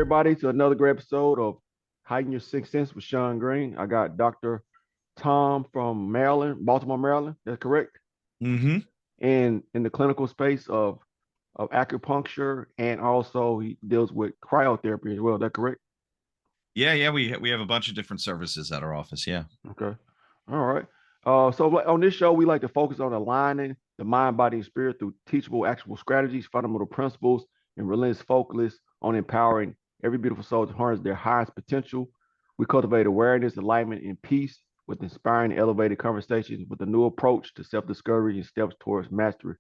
everybody to another great episode of Heighten Your Sixth Sense with Shaun Green. I got Dr. Tom from Maryland, Baltimore, Maryland. That's correct. Hmm. And in the clinical space of acupuncture, and also he deals with cryotherapy as well. Is that correct? Yeah. We have a bunch of different services at our office. Yeah. Okay. All right. On this show, we like to focus on aligning the mind, body, and spirit through teachable, actionable strategies, fundamental principles, and relentless focus on empowering every beautiful soul to harness their highest potential. We cultivate awareness, alignment, and peace with inspiring, elevated conversations with a new approach to self-discovery and steps towards mastery.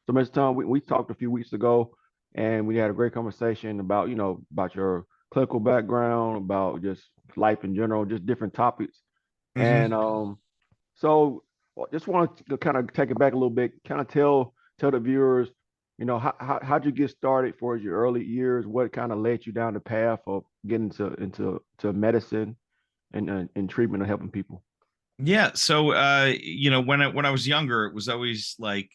So, Mr. Tom, we talked a few weeks ago, and we had a great conversation about about your clinical background, about just life in general, just different topics. Hmm. And so just wanted to kind of take it back a little bit, kind of tell the viewers, how'd you get started for your early years? What kind of led you down the path of getting to medicine and treatment and helping people? Yeah. So, when I was younger, it was always like,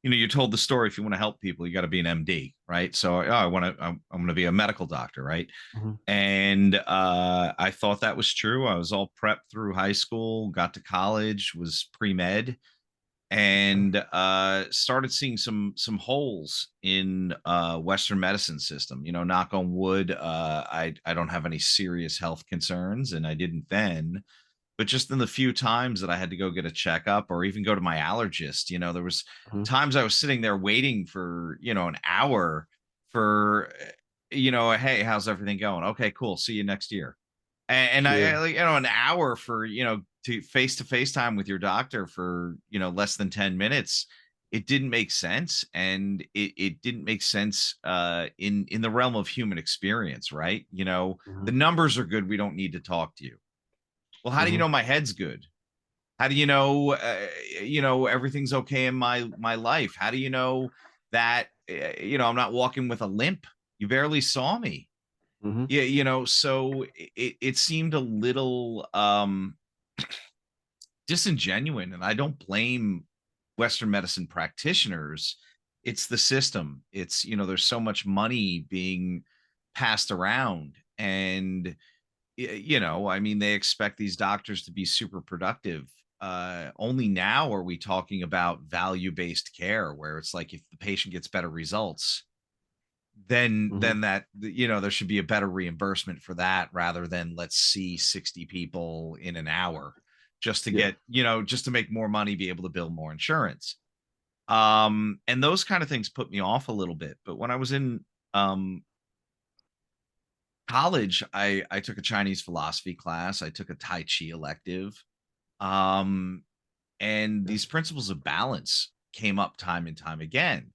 you're told the story. If you want to help people, you got to be an MD, right? So, I'm going to be a medical doctor, right? Hmm. And I thought that was true. I was all prepped through high school, got to college, was pre med, Okay. and started seeing some holes in Western medicine system. Knock on wood, I don't have any serious health concerns, and I didn't then. But just in the few times that I had to go get a checkup or even go to my allergist, there was Hmm. times I was sitting there waiting for an hour for hey, how's everything going? Okay, cool, see you next year. And I Yeah. like, an hour for to face time with your doctor for less than 10 minutes. It didn't make sense, and it didn't make sense in the realm of human experience, right? Hmm. The numbers are good, we don't need to talk to you. Well, how do you Hmm. know my head's good? How do everything's okay in my life? How do you know that I'm not walking with a limp? You barely saw me. Hmm. Yeah, so it seemed a little disingenuine, and I don't blame Western medicine practitioners. It's the system. It's, there's so much money being passed around, and I mean, they expect these doctors to be super productive. Only now are we talking about value-based care, where it's like if the patient gets better results, then Hmm. that there should be a better reimbursement for that, rather than let's see 60 people in an hour just to Yeah. get just to make more money, be able to bill more insurance. And those kind of things put me off a little bit. But when I was in um college, I took a Chinese philosophy class, I took a Tai Chi elective. um and Yeah. these principles of balance came up time and time again,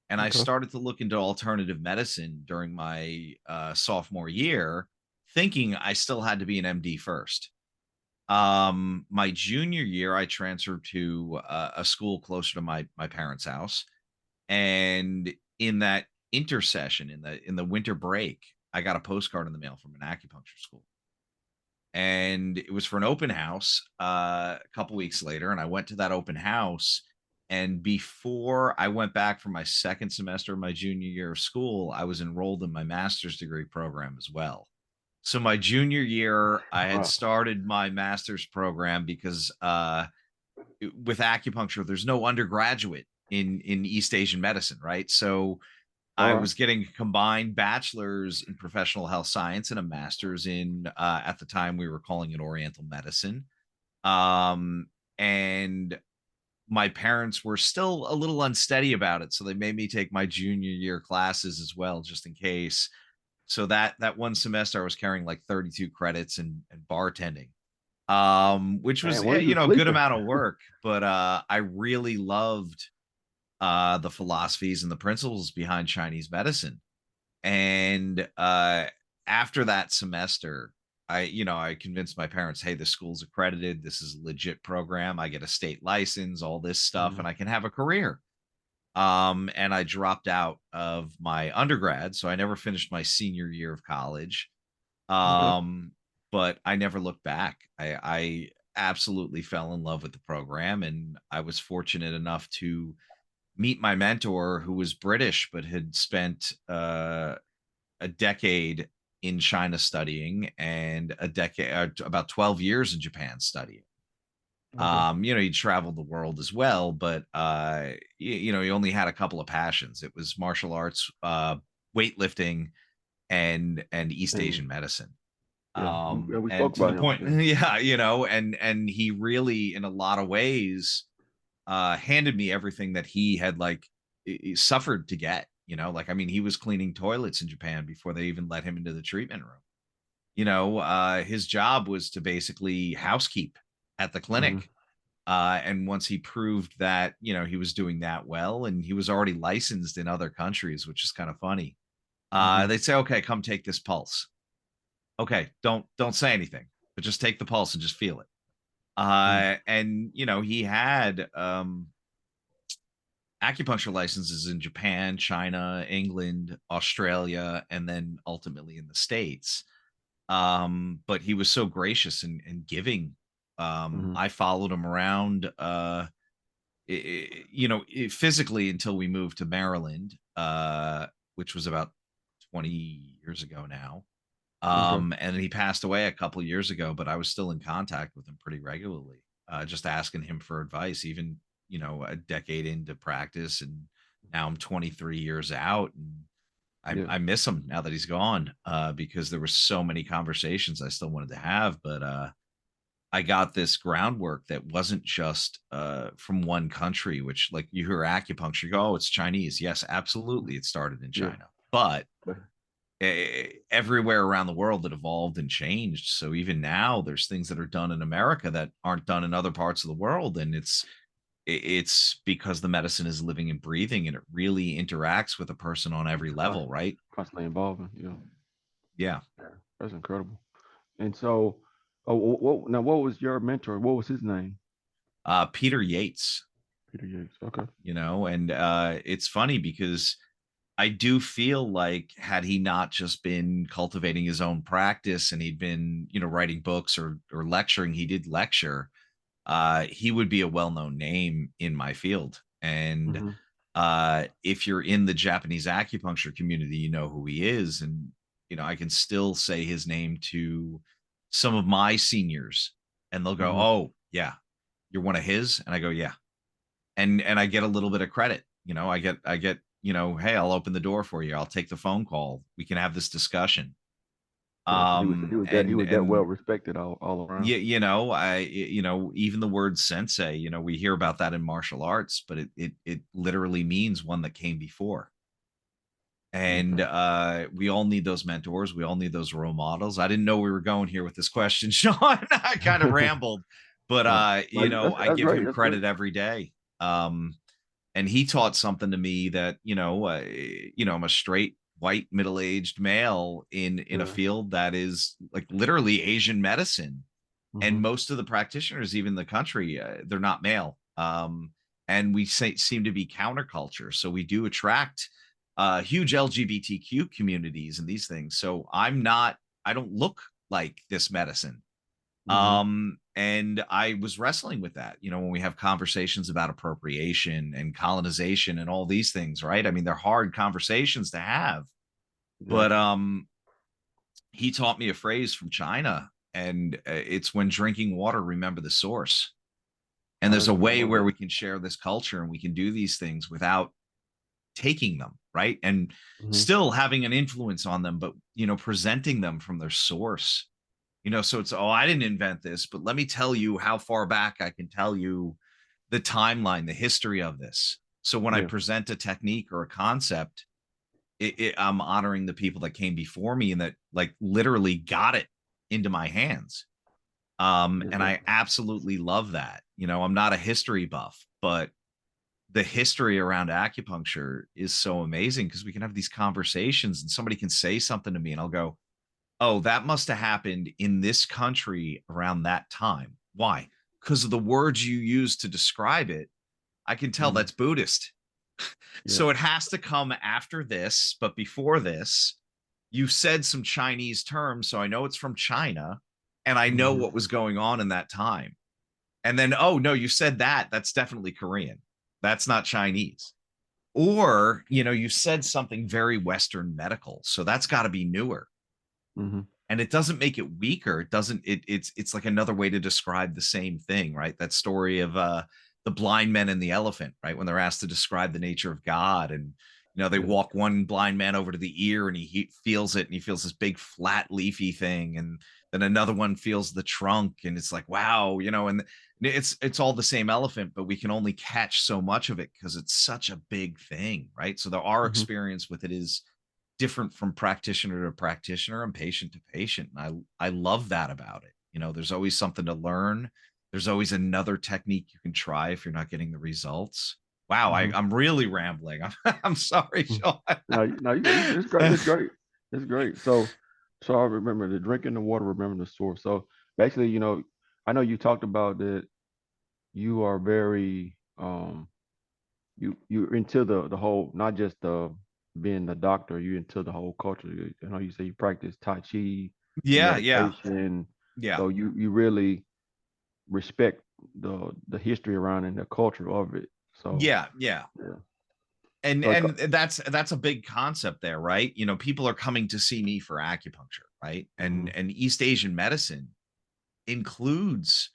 and I Okay. started to look into alternative medicine during my sophomore year, thinking I still had to be an MD first. My junior year, I transferred to a school closer to my parents' house, and in that intercession, in the winter break, I got a postcard in the mail from an acupuncture school, and it was for an open house a couple weeks later, and I went to that open house. And before I went back for my second semester of my junior year of school, I was enrolled in my master's degree program as well. So my junior year, I had Wow. started my master's program because with acupuncture, there's no undergraduate in East Asian medicine, right? So All I right. was getting a combined bachelor's in professional health science and a master's in, at the time we were calling it Oriental medicine. Um, and my parents were still a little unsteady about it, so they made me take my junior year classes as well, just in case. So that one semester, I was carrying like 32 credits and bartending, which was Man, where you a good sleeping? amount of work, but I really loved the philosophies and the principles behind Chinese medicine. And after that semester, I convinced my parents, hey, the school's accredited. This is a legit program. I get a state license, all this stuff, Mhm. and I can have a career. And I dropped out of my undergrad, so I never finished my senior year of college. Okay. Um, but I never looked back. I absolutely fell in love with the program, and I was fortunate enough to meet my mentor, who was British but had spent a decade in China studying and a decade, about 12 years in Japan studying. Okay. He traveled the world as well, but he only had a couple of passions. It was martial arts, weightlifting, and East And Asian medicine. yeah, we And spoke to the about him. point, Yeah. yeah, and he really, in a lot of ways, handed me everything that he had like suffered to get. Like, I mean, he was cleaning toilets in Japan before they even let him into the treatment room. His job was to basically housekeep at the Hmm. clinic. And once he proved that, he was doing that well, and he was already licensed in other countries, which is kind of funny. Hmm. They'd say, okay, come take this pulse. Okay, don't say anything, but just take the pulse and just feel it. And he had acupuncture licenses in Japan, China, England, Australia, and then ultimately in the States. But he was so gracious and giving. Hmm. I followed him around, physically until we moved to Maryland, which was about 20 years ago now. Okay. And he passed away a couple years ago, but I was still in contact with him pretty regularly, just asking him for advice, even, a decade into practice. And now I'm 23 years out, and Yeah. I miss him now that he's gone, because there were so many conversations I still wanted to have. But I got this groundwork that wasn't just from one country, which, like, you hear acupuncture, you go, oh, it's Chinese. Yes, absolutely. It started in Yeah. China. But But everywhere around the world it evolved and changed. So even now, there's things that are done in America that aren't done in other parts of the world, and it's because the medicine is living and breathing, and it really interacts with a person on every it's level, right? constantly involving. Yeah. Yeah. Yeah. That's incredible. And so, oh, what was your mentor? What was his name? Peter Yates. Peter Yates. Okay. And it's funny because I do feel like, had he not just been cultivating his own practice and he'd been, writing books or lecturing, he did lecture, he would be a well-known name in my field. And Hmm. if you're in the Japanese acupuncture community, you know who he is. And, I can still say his name to some of my seniors, and they'll go, Hmm. oh, yeah, you're one of his. And I go, yeah. And I get a little bit of credit. I get, hey, I'll open the door for you. I'll take the phone call. We can have this discussion. Yeah, because he was that well And respected all around. yeah, even the word sensei, we hear about that in martial arts, but it literally means one that came before. And Okay. we all need those mentors. We all need those role models. I didn't know we were going here with this question, Sean. I kind of rambled, but No, no, I that's give great. him That's great. credit every day. And he taught something to me that, I'm a straight white middle-aged male in a Yeah. field that is like literally Asian medicine. And Hmm. most of the practitioners, even in the country, they're not male. And we seem to be counterculture, so we do attract huge LGBTQ communities and these things. So I don't look like this medicine. Hmm. And I was wrestling with that, when we have conversations about appropriation and colonization and all these things, right? I mean, they're hard conversations to have. Yeah. But he taught me a phrase from China, and it's, when drinking water, remember the source. And Oh, there's that's a good. I way love where that. we can share this culture and we can do these things without taking them, right? And Hmm. still having an influence on them, but, presenting them from their source. So it's, oh, I didn't invent this, but let me tell you how far back I can tell you the timeline, the history of this. So when I Yeah. present a technique or a concept, I'm honoring the people that came before me and that, like, literally got it into my hands. Yeah. And I absolutely love that. I'm not a history buff, but the history around acupuncture is so amazing because we can have these conversations and somebody can say something to me and I'll go, oh, that must have happened in this country around that time. Why? Because of the words you use to describe it. I can tell Mm. that's Buddhist. Yeah. So it has to come after this, but before this, you said some Chinese terms. So I know it's from China and I know Hmm. what was going on in that time. And then, oh, no, you said that. That's definitely Korean. That's not Chinese. Or, you said something very Western medical, so that's got to be newer. Hmm. And it doesn't make it weaker. It doesn't. It's like another way to describe the same thing, right? That story of the blind men and the elephant, right? When they're asked to describe the nature of God, and they Yeah. walk one blind man over to the ear, and he feels it, and he feels this big flat leafy thing, and then another one feels the trunk, and it's like wow, and it's all the same elephant, but we can only catch so much of it because it's such a big thing, right? So our Hmm. experience with it is different from practitioner to practitioner and patient to patient. And I love that about it. There's always something to learn. There's always another technique you can try if you're not getting the results. Wow, Hmm. I'm really rambling. I'm sorry, Sean. No, it's great. It's great. It's great. So I remember the drinking the water, remember the source. So basically, I know you talked about that you are very you're into the whole, not just the being the doctor, you into the whole culture. I know you say you practice Tai Chi, the Yeah, yeah, meditation. yeah, So you really respect the history around and the culture of it. So yeah, yeah. yeah. And So and that's a big concept there, right? People are coming to see me for acupuncture, right? And mhm, and East Asian medicine includes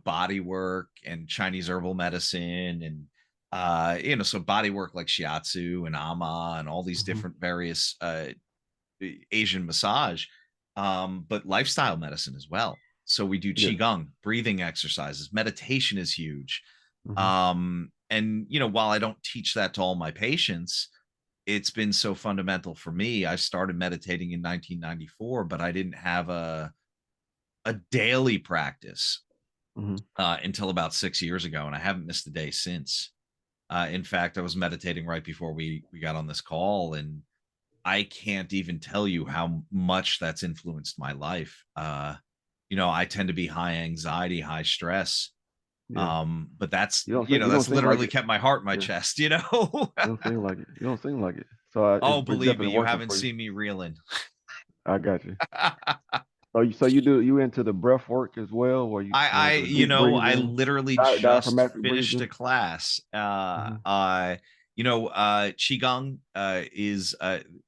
body work and Chinese herbal medicine, and so body work like shiatsu and ama and all these mhm, different various Asian massage, but lifestyle medicine as well. So we do yeah. qigong, breathing exercises, meditation is huge. Mhm, And while I don't teach that to all my patients, it's been so fundamental for me. I started meditating in 1994, but I didn't have a daily practice mhm, until about 6 years ago, and I haven't missed a day since. In fact, I was meditating right before we got on this call, and I can't even tell you how much that's influenced my life. I tend to be high anxiety, high stress, yeah. but that's You don't that's seem like literally it. kept my heart in my Yeah. chest. You don't seem like it. You don't seem like it. So Oh, it's believe me, definitely you working haven't for you. seen me reeling. I got you. So you into the breath work as well, where you I go I into the you deep know, I breathing, literally just diaphragmatic finished a breathing? class. Hmm. Qigong is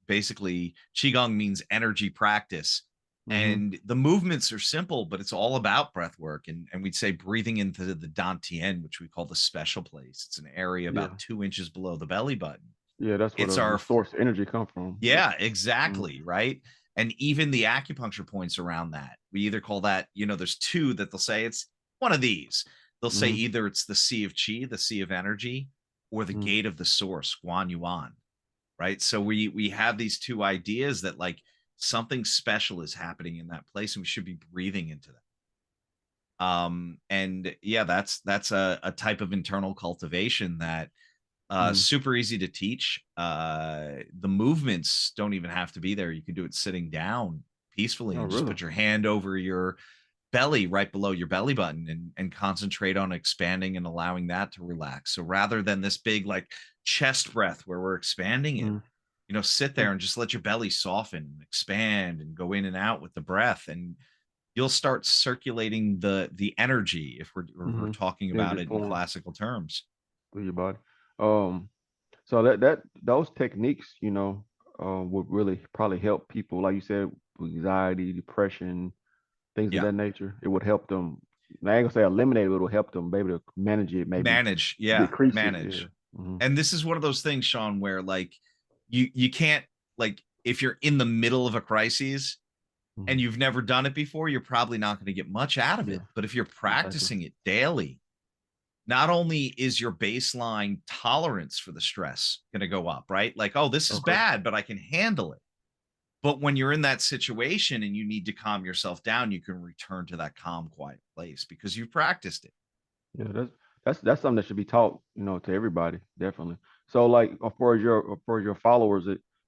basically Qigong means energy practice. Hmm. And the movements are simple, but it's all about breath work. And we'd say breathing into the dantian, which we call the special place. It's an area about Yeah. 2 inches below the belly button. Yeah, that's where It's the our source energy come from. Yep. Yeah, Mhm. exactly, right? And even the acupuncture points around that, we either call that, there's two that they'll say it's one of these. They'll say Mhm. either it's the sea of chi, the sea of energy, or the Mhm. gate of the source, Guan Yuan, right? So we have these two ideas that like something special is happening in that place, and we should be breathing into that. And yeah, that's a type of internal cultivation that Mhm. super easy to teach. The movements don't even have to be there. You can do it sitting down peacefully Oh, and just really? put your hand over your belly right below your belly button and concentrate on expanding and allowing that to relax. So rather than this big like chest breath where we're expanding it, Mhm. sit Yeah. there and just let your belly soften and expand and go in and out with the breath, and you'll start circulating the energy if we're Mhm. talking about Energy it in flowing classical terms. through your body. Um, so that those techniques, would really probably help people, like you said, with anxiety, depression, things of Yeah. that nature. It would help them. I ain't gonna say eliminate it, but it will help them be able to manage it, maybe Manage, yeah, decrease it. Yeah. manage. Hmm. And this is one of those things, Sean, where like you can't, like, if you're in the middle of a crisis and Hmm. you've never done it before, you're probably not going to get much out of it. Yeah. But if you're Exactly. practicing it daily, not only is your baseline tolerance for the stress going to go up, right? Like, oh, this is Okay. bad, but I can handle it. But when you're in that situation and you need to calm yourself down, you can return to that calm, quiet place because you've practiced it. Yeah. That's something that should be taught, to everybody, definitely. So, like, for your followers,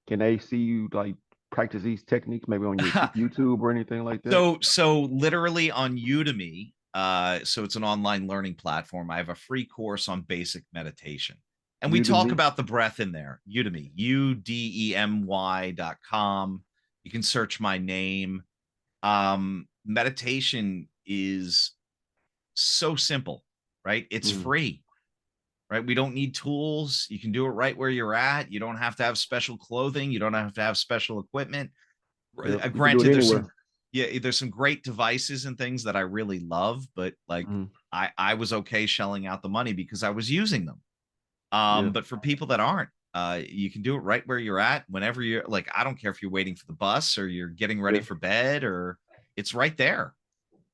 can they see you like practice these techniques maybe on your YouTube or anything like that? So literally on Udemy, so it's an online learning platform. I have a free course on basic meditation. And we talk Udemy. about the breath in there. Udemy, udemy.com. You can search my name. Meditation is so simple, right? It's Mm. free. right? We don't need tools. You can do it right where you're at. You don't have to have special clothing. You don't have to have special equipment. Yep. You can do it Granted, there's anywhere. some, yeah, there's some great devices and things that I really love, but like Mhm. I was okay shelling out the money because I was using them. Yeah. But for people that aren't, you can do it right where you're at whenever you're like, I don't care if you're waiting for the bus or you're getting ready Yeah. for bed or it's right there.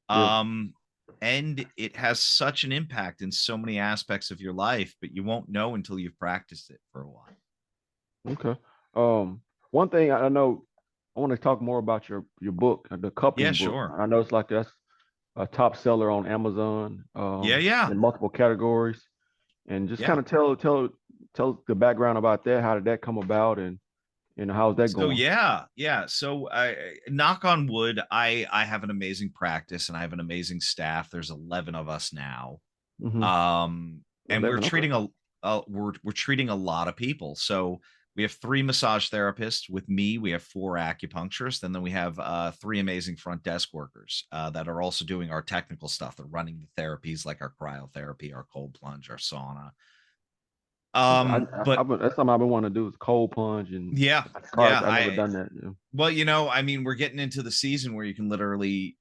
Yeah. Um, and it has such an impact in so many aspects of your life, but you won't know until you've practiced it for a while. Okay. Um, One thing I know, I want to talk more about your book, the Yeah, cupping book. sure. I know it's like that's a top seller on Amazon, Yeah, yeah. in multiple categories, and just Yeah. kind of tell the background about that. How did that come about, and how's that So going? yeah, yeah. So I knock on wood, I have an amazing practice and I have an amazing staff. There's 11 of us now. Mm-hmm. And 11. Okay. we're treating a lot of people. So we have 3 massage therapists with me. We have 4 acupuncturists, and then we have 3 amazing front desk workers that are also doing our technical stuff. They're running the therapies like our cryotherapy, our cold plunge, our sauna. Okay. But That's something I've been wanting to do is cold plunge and yeah, yeah. cards. I never done that. Yeah. Well, I mean, we're getting into the season where you can literally,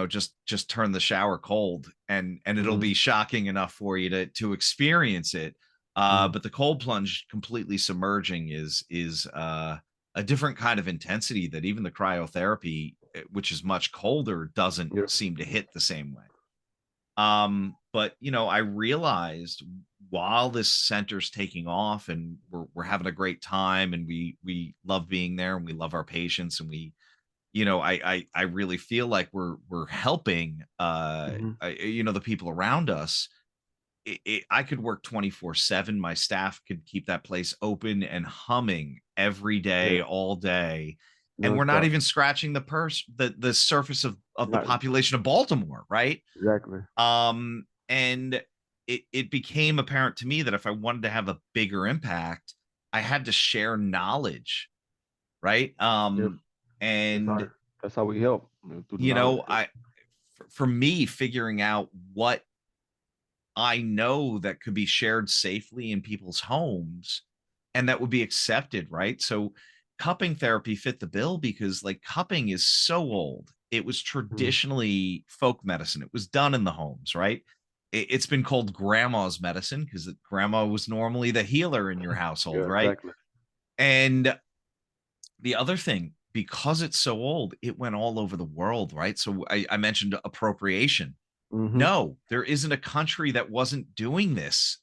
just turn the shower cold and it'll Mm-hmm. be shocking enough for you to experience it. Mm-hmm. But the cold plunge completely submerging is a different kind of intensity that even the cryotherapy, which is much colder, doesn't Yeah. seem to hit the same way. But I realized while this center's taking off and we're having a great time and we love being there and we love our patients and I really feel like we're helping Mm-hmm. the people around us. I could work 24/7. My staff could keep that place open and humming every day, Yeah. all day. And we're not Nonstop. even scratching the surface of the Not population of Baltimore, right? exactly. And it became apparent to me that if I wanted to have a bigger impact, I had to share knowledge, right? Yep. That's how And that's how we help, through the you knowledge. know, I for me figuring out what I know that could be shared safely in people's homes and that would be accepted, right? So cupping therapy fit the bill because like cupping is so old. It was Mhm. traditionally folk medicine. It was done in the homes, right? It's been called grandma's medicine because grandma was normally the healer in your household, Yeah, right? exactly. And the other thing, because it's so old, it went all over the world, right? So I mentioned appropriation. Mhm. No, there isn't a country that wasn't doing this.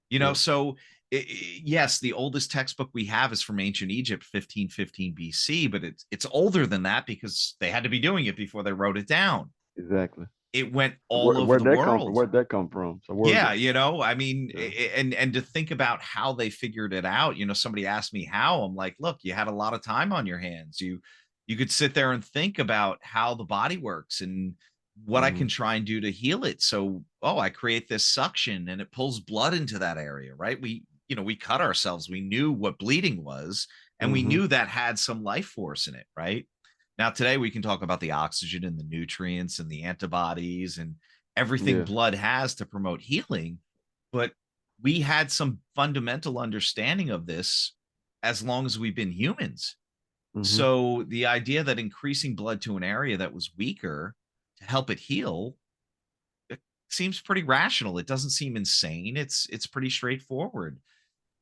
Yeah. So yes, the oldest textbook we have is from ancient Egypt, 1515 BC, but it's older than that because they had to be doing it before they wrote it down. Exactly. It went all over Where'd the that come from? world. Where'd that come from? So where is Yeah, it? I mean, Yeah. and to think about how they figured it out, somebody asked me how. I'm like, look, you had a lot of time on your hands. You could sit there and think about how the body works and what I can Mhm. try and do to heal it. So, oh, I create this suction and it pulls blood into that area, right? We cut ourselves. We knew what bleeding was, and we Mhm. knew that had some life force in it, right? Now, today we can talk about the oxygen and the nutrients and the antibodies and everything Yeah. blood has to promote healing, but we had some fundamental understanding of this as long as we've been humans. Mhm. So the idea that increasing blood to an area that was weaker to help it heal, it seems pretty rational. It doesn't seem insane. It's pretty straightforward.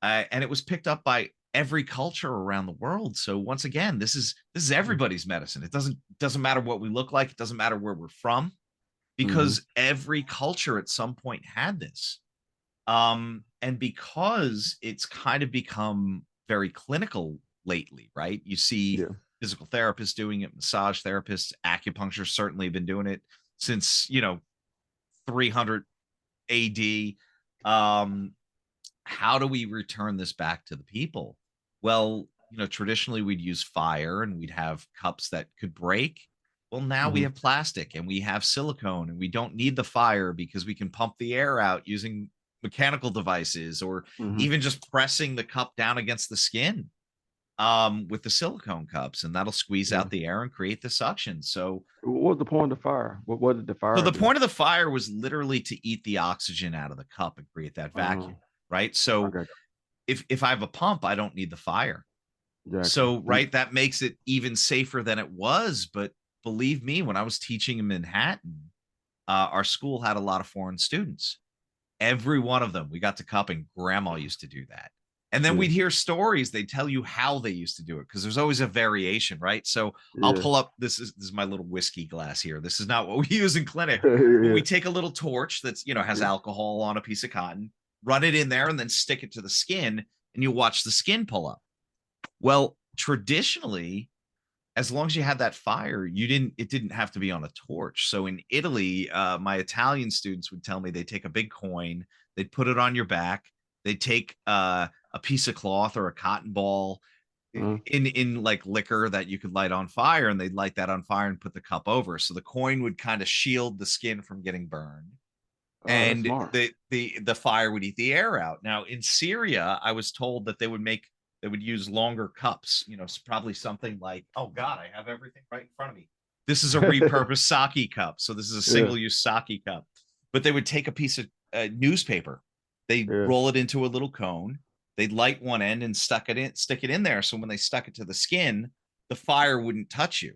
And it was picked up by every culture around the world. So once again, this is Mhm. everybody's medicine. It doesn't matter what we look like. It doesn't matter where we're from Mhm. because every culture at some point had this. And because it's kind of become very clinical lately, right? You see Yeah. physical therapists doing it, massage therapists, acupuncture certainly been doing it since, 300 AD. Um, how do we return this back to the people? Well, traditionally we'd use fire and we'd have cups that could break. Well, now we Mhm. have plastic and we have silicone and we don't need the fire because we can pump the air out using mechanical devices or Mhm. even just pressing the cup down against the skin. with the silicone cups, and that'll squeeze Yeah. out the air and create the suction. What was the point of the fire? What did the So fire the do? point of the fire was literally to eat the oxygen out of the cup and create that vacuum, Oh, right? So okay, if I have a pump, I don't need the fire. exactly. So, right, that makes it even safer than it was. But believe me, when I was teaching in Manhattan, our school had a lot of foreign students. Every one of them, we got to cupping. Grandma used to do that. And then Yeah, we'd hear stories. They tell you how they used to do it because there's always a variation, right? So I'll yeah, pull up. This is my little whiskey glass here. This is not what we use in clinic, but yeah, we take a little torch that's has yeah. alcohol on a piece of cotton, run it in there, and then stick it to the skin, and you watch the skin pull up. Well, traditionally, as long as you had that fire, it didn't have to be on a torch. So in Italy, my Italian students would tell me they take a big coin, they'd put it on your back, they'd take a piece of cloth or a cotton ball Uh, in like liquor that you could light on fire, and they'd light that on fire and put the cup over. So the coin would kind of shield the skin from getting burned. oh, that's And smart. the fire would eat the air out. Now in Syria, I was told that they would use longer cups. Probably something like, oh God, I have everything right in front of me. This is a repurposed sake cup, so this is a Yeah, single use sake cup. But they would take a piece of newspaper, they yeah, roll it into a little cone, they'd light one end and stick it in there. So when they stuck it to the skin, the fire wouldn't touch you,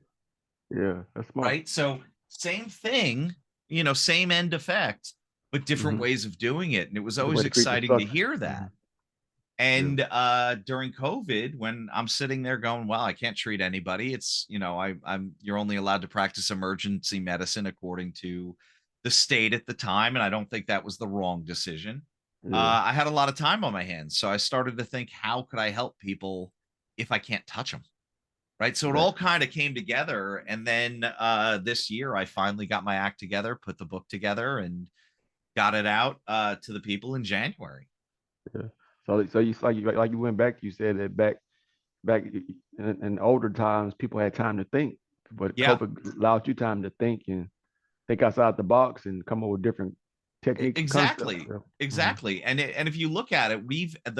yeah. That's smart. right? So same thing, same end effect, but different Mm-hmm. ways of doing it. And it was The way always to create the exciting to suction. hear Hmm. that. Yeah, And during COVID, when I'm sitting there going, "Well, I can't treat anybody. It's I'm you're only allowed to practice emergency medicine according to the state at the time, and I don't think that was the wrong decision." yeah, I had a lot of time on my hands, so I started to think, how could I help people if I can't touch them? Right. So it all exactly. kind of came together. And then this year, I finally got my act together, put the book together, and got it out to the people in January. Yeah. So you like you went back. You said that back in older times, people had time to think, but Yeah, COVID allowed you time to think and think outside the box and come up with different techniques and concepts. exactly. Yeah. Hmm. Exactly. And if you look at it,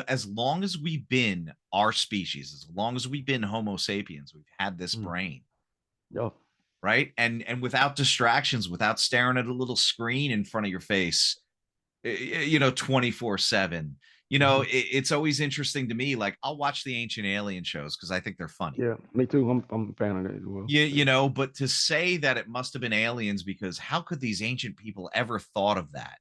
as long as we've been our species, as long as we've been Homo sapiens, we've had this Hmm. brain, Yeah. right? And without distractions, without staring at a little screen in front of your face, 24/7. Hmm. It's always interesting to me. Like, I'll watch the ancient alien shows because I think they're funny. Yeah. Me too. I'm a fan of that as well. But to say that it must have been aliens, because how could these ancient people ever thought of that?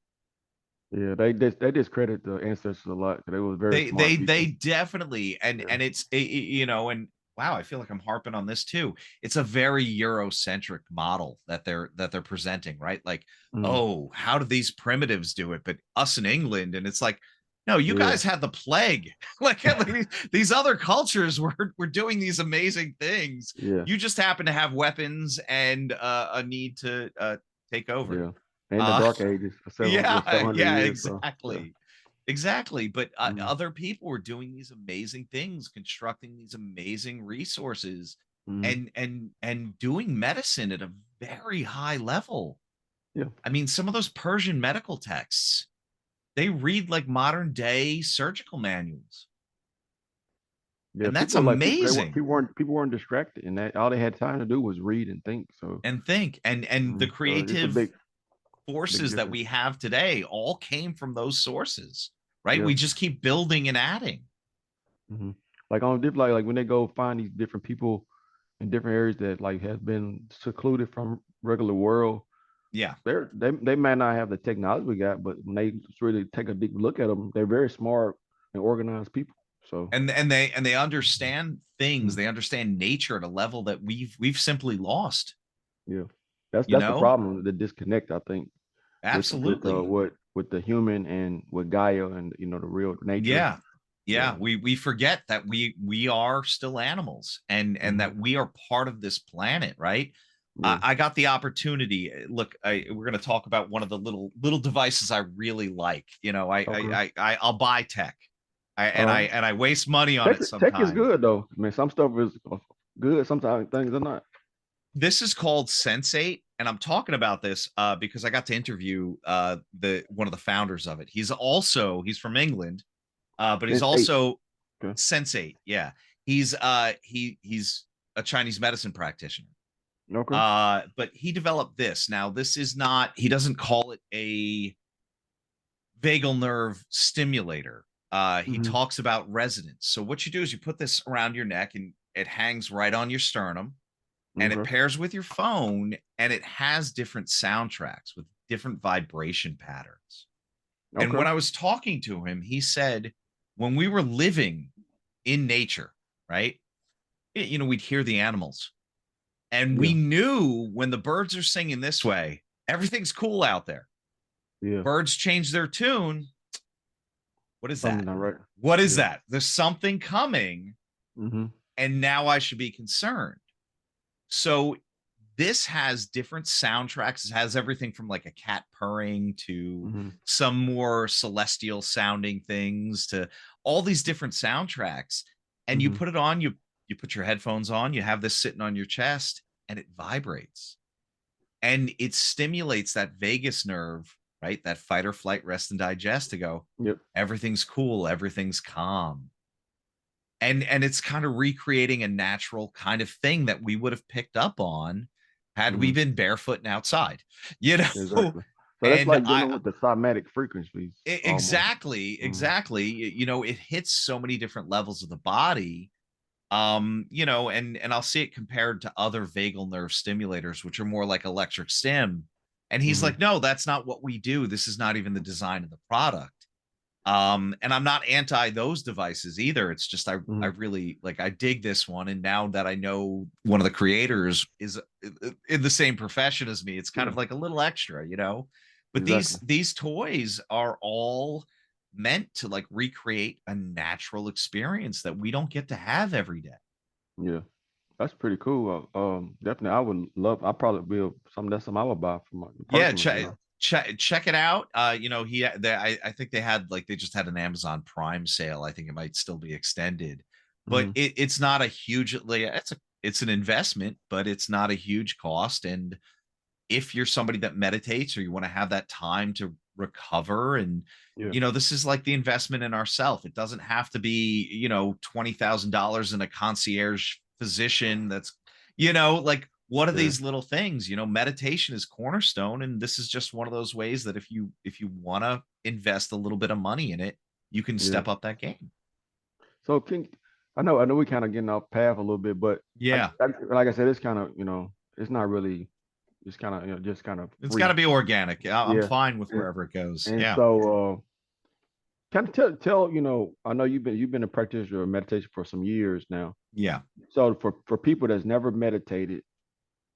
Yeah. They discredit the ancestors a lot because they were very They smart they people. definitely, Yeah. and and wow, I feel like I'm harping on this too. It's a very Eurocentric model that they're presenting, right? Like, Mm. oh, how did these primitives do it? But us in England, and it's like, no, you Yeah. guys had the plague. like these other cultures were doing these amazing things. Yeah. You just happen to have weapons and a need to take over. Yeah. And the Uh, Dark Ages for yeah, 700 yeah, years. So yeah. exactly. Exactly. But Mm. other people were doing these amazing things, constructing these amazing resources, Mm. and doing medicine at a very high level. Yeah. I mean, some of those Persian medical texts, they read like modern day surgical manuals. Yeah. And that's People like people. They weren't. amazing. People weren't distracted, and that all they had time to do was read and think. So, And think, and the so it's a creative big forces that difference. we have today all came from those sources, right? Yeah. We just keep building and adding. Hmm. Like on different, like when they go find these different people in different areas that like have been secluded from regular world, Yeah. they might not have the technology we got, but when they really take a deep look at them, they're very smart and organized people. So And they understand things, mm, they understand nature at a level that we've simply lost. yeah, that's you that's the know problem, the disconnect I think Absolutely. with the human and with Gaia and the real nature. Yeah. Yeah. Yeah, we forget that we are still animals, and Hmm. that we are part of this planet, right? Yeah. I got the opportunity. Look, we're going to talk about one of the little devices I really like. Okay. I'll buy tech, All right. and I waste money on it Tech is sometimes. good though. I mean, some stuff is good. Sometimes things are not. This is called Sensate, and I'm talking about this because I got to interview the one of the founders of it. He's from England, but he's Sense eight. also Okay. Sensate. Yeah, He's a Chinese medicine practitioner. Okay. But he developed this. Now, this is not, he doesn't call it a vagal nerve stimulator. He Mm-hmm. talks about resonance. So what you do is you put this around your neck and it hangs right on your sternum and it Okay. pairs with your phone and it has different soundtracks with different vibration patterns. And Okay. when I was talking to him, he said when we were living in nature, right? We'd hear the animals and we Yeah. knew when the birds are singing this way, everything's cool out there. Yeah. Birds change their tune. What is Something that? not right. What is Yeah. that? There's something coming, Mm-hmm. and now I should be concerned. So this has different soundtracks. It has everything from like a cat purring to Mm-hmm. some more celestial sounding things to all these different soundtracks. And you Mm-hmm. put it on, you put your headphones on, you have this sitting on your chest, and it vibrates. And it stimulates that vagus nerve, right? That fight or flight, rest and digest to go, Yep. everything's cool, everything's calm. And it's kind of recreating a natural kind of thing that we would have picked up on had we Mm-hmm. been barefoot and outside, you know. Exactly. So that's And like I dealing with the somatic frequencies almost. exactly, Mm-hmm. it hits so many different levels of the body. And I'll see it compared to other vagal nerve stimulators, which are more like electric stim. And he's Mm-hmm. like, no, that's not what we do. This is not even the design of the product. And I'm not anti those devices either. It's just I Mm-hmm. really like I dig this one, and now that I know one of the creators is in the same profession as me, it's kind Yeah. of like a little extra. But Exactly. these toys are all meant to like recreate a natural experience that we don't get to have every day. Yeah. That's pretty cool. Definitely, I would love. I probably will. Something I would buy for my Yeah, personally. You know. check it out. I think they had like they just had an Amazon Prime sale. I think it might still be extended, but Mm-hmm. it's not a huge like, it's an investment, but it's not a huge cost. And if you're somebody that meditates or you want to have that time to recover and Yeah. this is like the investment in ourself. It doesn't have to be, $20,000 in a concierge physician that's, like what are Yeah. these little things? Meditation is cornerstone and this is just one of those ways that if you want to invest a little bit of money in it, you can Yeah. step up that game. So I know we kind of getting off path a little bit, but Yeah. like I said, it's kind of it's not really just kind of just kind of It's got to free. be organic. I'm Yeah. fine with And, wherever it goes. and Yeah. so kind of tell I know you've been a practitioner of meditation for some years now. Yeah. So for people that's never meditated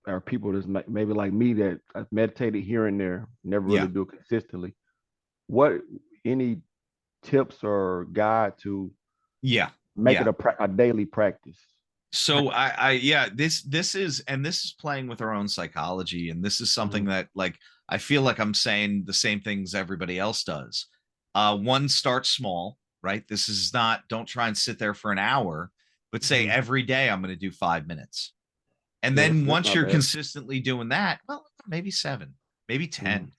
or people that's maybe like me that I've meditated here and there, never really Yeah. do it consistently. What any tips or guide to Yeah. make it Yeah. a daily practice? So yeah, this is playing with our own psychology, and this is something Mm-hmm. that like I feel like I'm saying the same things everybody else does. One, start small, right? This is not, don't try and sit there for an hour, but say Mm-hmm. every day I'm going to do 5 minutes. And Yeah, then that's once not you're bad. consistently doing that, well, maybe seven, maybe Mm-hmm. 10,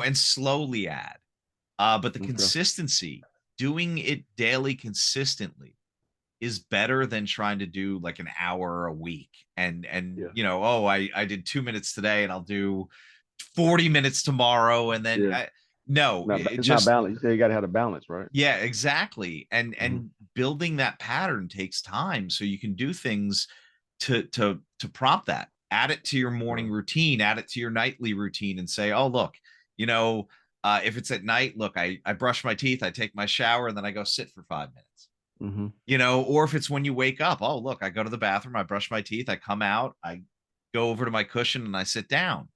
and slowly add. But the Okay. consistency, doing it daily consistently is better than trying to do like an hour a week and Yeah. oh, I did 2 minutes today and I'll do 40 minutes tomorrow and then Yeah. no, it It's not just balanced. You say you got to have a balance, right? yeah, exactly. And Mm-hmm. building that pattern takes time so you can do things to prompt that. Add it to your morning Right. routine, add it to your nightly routine and say, "Oh, look, you know, if it's at night, look, I brush my teeth, I take my shower and then I go sit for 5 minutes." Mm-hmm. Or if it's when you wake up, oh, look, I go to the bathroom, I brush my teeth, I come out, I go over to my cushion and I sit down.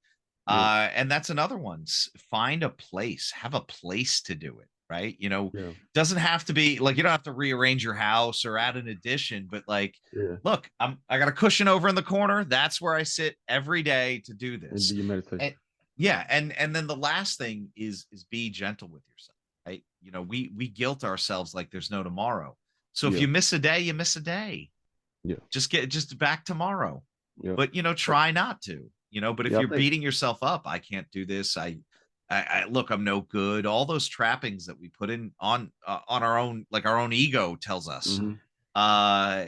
Yeah. And that's another one. Find a place, have a place to do it, right? Yeah. Doesn't have to be like you don't have to rearrange your house or add an addition, but like, Yeah. look, I got a cushion over in the corner. That's where I sit every day to do And this. do your meditation. And yeah, and then the last thing is be gentle with yourself, right? We guilt ourselves like there's no tomorrow. So if Yeah. you miss a day, you miss a day. Yeah. Just back tomorrow. Yeah. But try not to. But if Yeah. I you're think. beating yourself up, I can't do this. I look, I'm no good. All those trappings that we put in on our own, like our own ego tells us. Mm-hmm. uh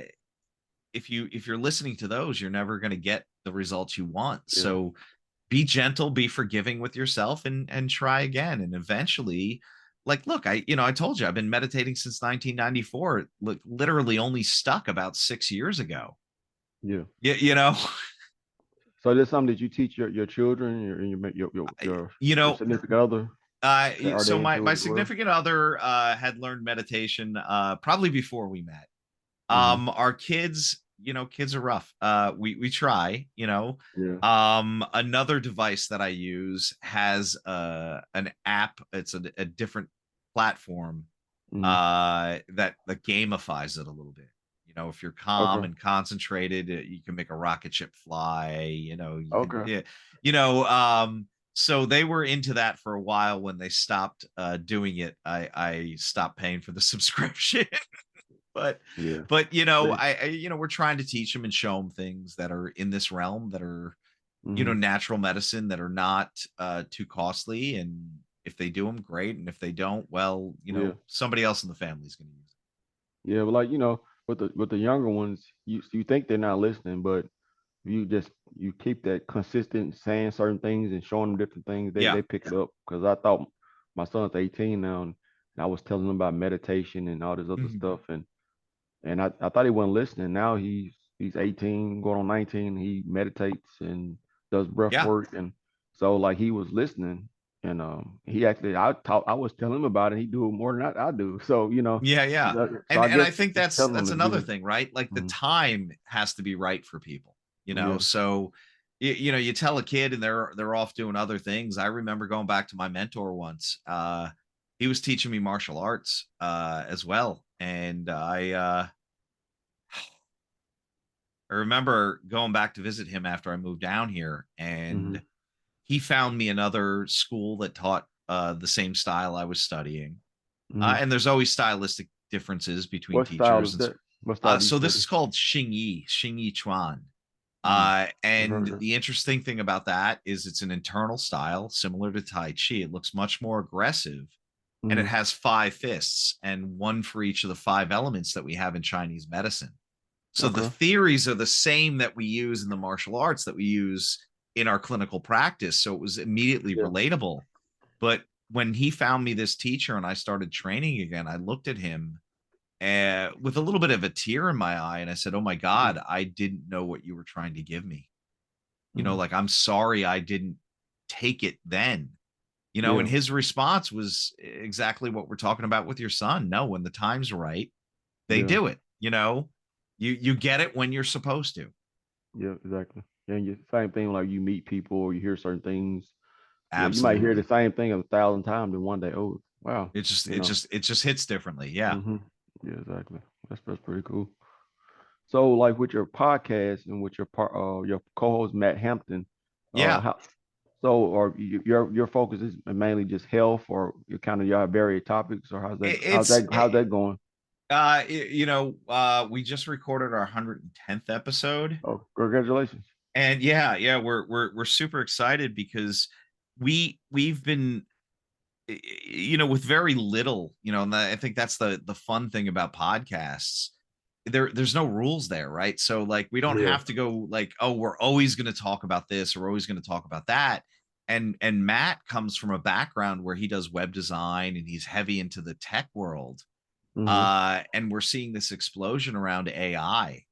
if you're listening to those, you're never going to get the results you want. Yeah. So be gentle, be forgiving with yourself, and try again. And eventually, like, look, I told you I've been meditating since 1994. Look, literally only stuck about 6 years ago. Yeah. You know, So there's something that you teach your children, you your know. significant other. Are So they my into it as well? significant other had learned meditation probably before we met. Hmm. Our kids, kids are rough. We try, Yeah. Another device that I use has an app. It's a different platform Hmm. that gamifies it a little bit. If you're calm Okay. and concentrated, you can make a rocket ship fly. You can, Okay. yeah, you know. So they were into that for a while. When they stopped doing it, I stopped paying for the subscription. but Yeah. but But, we're trying to teach them and show them things that are in this realm, that are mhm. natural medicine, that are not too costly. And if they do them, great. And if they don't, well, Yeah. somebody else in the family is going to use Yeah. But like, with the younger ones, you think they're not listening, but you keep that consistent saying certain things and showing them different things, it. Yeah. they pick it up. Because I thought my son's 18 now, and I was telling him about meditation and all this other Mhm. stuff, and I thought he wasn't listening. Now he's 18, going on 19. He meditates and does breath Yeah. work, and so like he was listening, and he actually I was telling him about it. He do it more than I do. So Yeah, yeah. so And I and guess I think just that's telling him that's is another good. thing, right? Like the Mhm. time has to be right for people. Yeah. So you tell a kid and they're off doing other things. I remember going back to my mentor once. He was teaching me martial arts as well. And I remember going back to visit him after I moved down here, Hmm. and he found me another school that taught the same style I was studying. Hmm. And there's always stylistic differences between What style teachers. is And that? What style do you so this study? is called Xing Yi Chuan. Mm. Never heard And of that. the interesting thing about that is it's an internal style similar to Tai Chi. It looks much more aggressive, and it Hmm. has five fists and one for each of the five elements that we have in Chinese medicine. So the Okay. theories are the same that we use in the martial arts, that we use in our clinical practice. So it was immediately Yeah. relatable. But when he found me this teacher and I started training again, I looked at him with a little bit of a tear in my eye, and I said, "Oh my Hmm. God, I didn't know what you were trying to give me. Hmm. Like, I'm sorry I didn't take it then." And Yeah. his response was exactly what we're talking about with your son. No, when the time's right, they Yeah. do it. You get it when you're supposed to. Yeah. Exactly. And same thing, like you meet people or you hear certain things. Yeah, you might hear the Absolutely. same thing 1,000 times in one day. Oh, wow. It just You it know. just it just hits differently. Yeah. Hmm. Yeah, exactly. That's pretty cool. So, like with your podcast and with your co-host Matt Hampton, Yeah. how or your focus is mainly just health, or you kind of y'all have varied topics, or It, it's how's that going? we just recorded our 110th episode. Oh, congratulations. And yeah, we're super excited because we've been, with very little, and I think that's the fun thing about podcasts. There's no rules there, right? So like we don't Yeah. have to go like, oh, we're always going to talk about this, or we're always going to talk about that. And Matt comes from a background where he does web design and he's heavy into the tech world. Hmm. And we're seeing this explosion around AI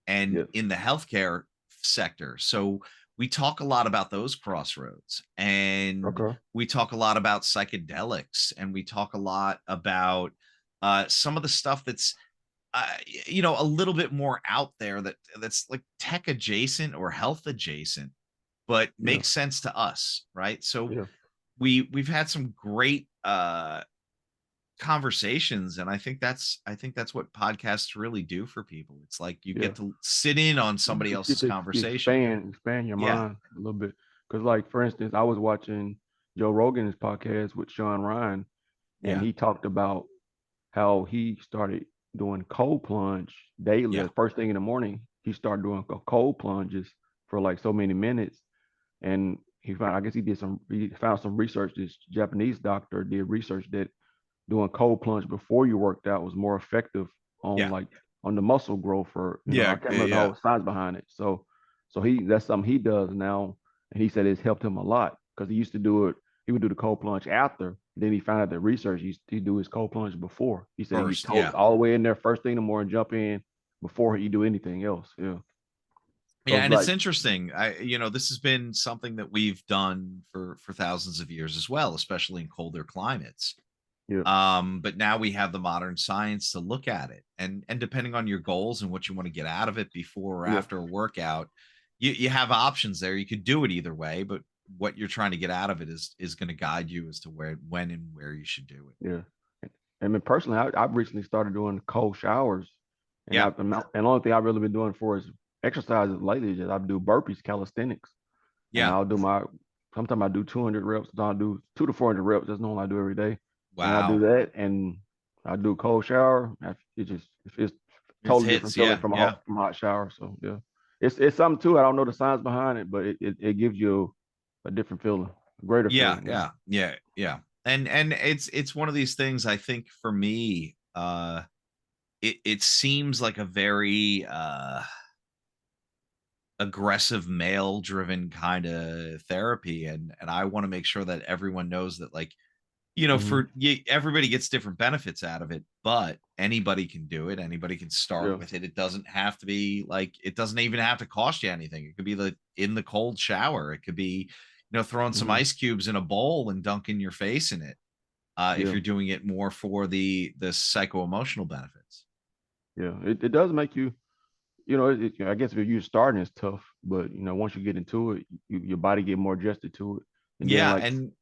and Yes. in the healthcare sector. So we talk a lot about those crossroads, and Okay. we talk a lot about psychedelics, and we talk a lot about some of the stuff that's a little bit more out there, that's like tech adjacent or health adjacent, but Yeah. makes sense to us, right? So Yeah. we've had some great conversations, and I think that's what podcasts really do for people. It's like you Yeah. get to sit in on You somebody get else's to conversation. expand your Yeah. mind a little bit. Because, like, for instance, I was watching Joe Rogan's podcast with Shaun Ryan, and Yeah. he talked about how he started doing cold plunge daily. Yeah. The first thing in the morning, he started doing cold plunges for like so many minutes. And I guess he found some research. This Japanese doctor did research that doing cold plunge before you worked out was more effective on Yeah. like on the muscle growth, or I Yeah, can't remember the yeah, whole science behind it. So he that's something he does now, and he said it's helped him a lot because he used to do it. He would do the cold plunge after. Then he found out that research he do his cold plunge before. He said he first, told yeah. all the way in there first thing in the morning, jump in before he do anything else. Yeah. So Yeah, it's and it's like, interesting. This has been something that we've done for thousands of years as well, especially in colder climates. yeah, But now we have the modern science to look at it, and depending on your goals and what you want to get out of it before or yeah, after a workout, you have options there. You could do it either way, but what you're trying to get out of it is going to guide you as to where, when, and where you should do it. yeah. I mean, personally, I've recently started doing cold showers, and Yeah, and the only thing I've really been doing for is exercises lately is just I do burpees, calisthenics, and yeah. I'll do my. Sometimes I do 200 reps. Sometimes I do 200 to 400 reps. That's normally I do every day, and I do Wow, that, and I do a cold shower. It's it totally different hits. feeling Yeah, from yeah. a hot shower. So yeah, it's something too. I don't know the science behind it, but it gives you a different feeling, a greater Yeah, feeling. yeah, yeah, yeah. And it's one of these things. I think for me, it seems like a very aggressive male driven kind of therapy, and I want to make sure that everyone knows that, like, Hmm. for everybody gets different benefits out of it, but anybody can do it. Anybody can start Yeah. with it. It doesn't have to be like, it doesn't even have to cost you anything. It could be the in the cold shower. It could be, throwing some Hmm. ice cubes in a bowl and dunking your face in it. If Yeah. you're doing it more for the psycho emotional benefits. Yeah. It does make you. I guess if you're starting, it's tough, but once you get into it, your body get more adjusted to it, and then Yeah, like and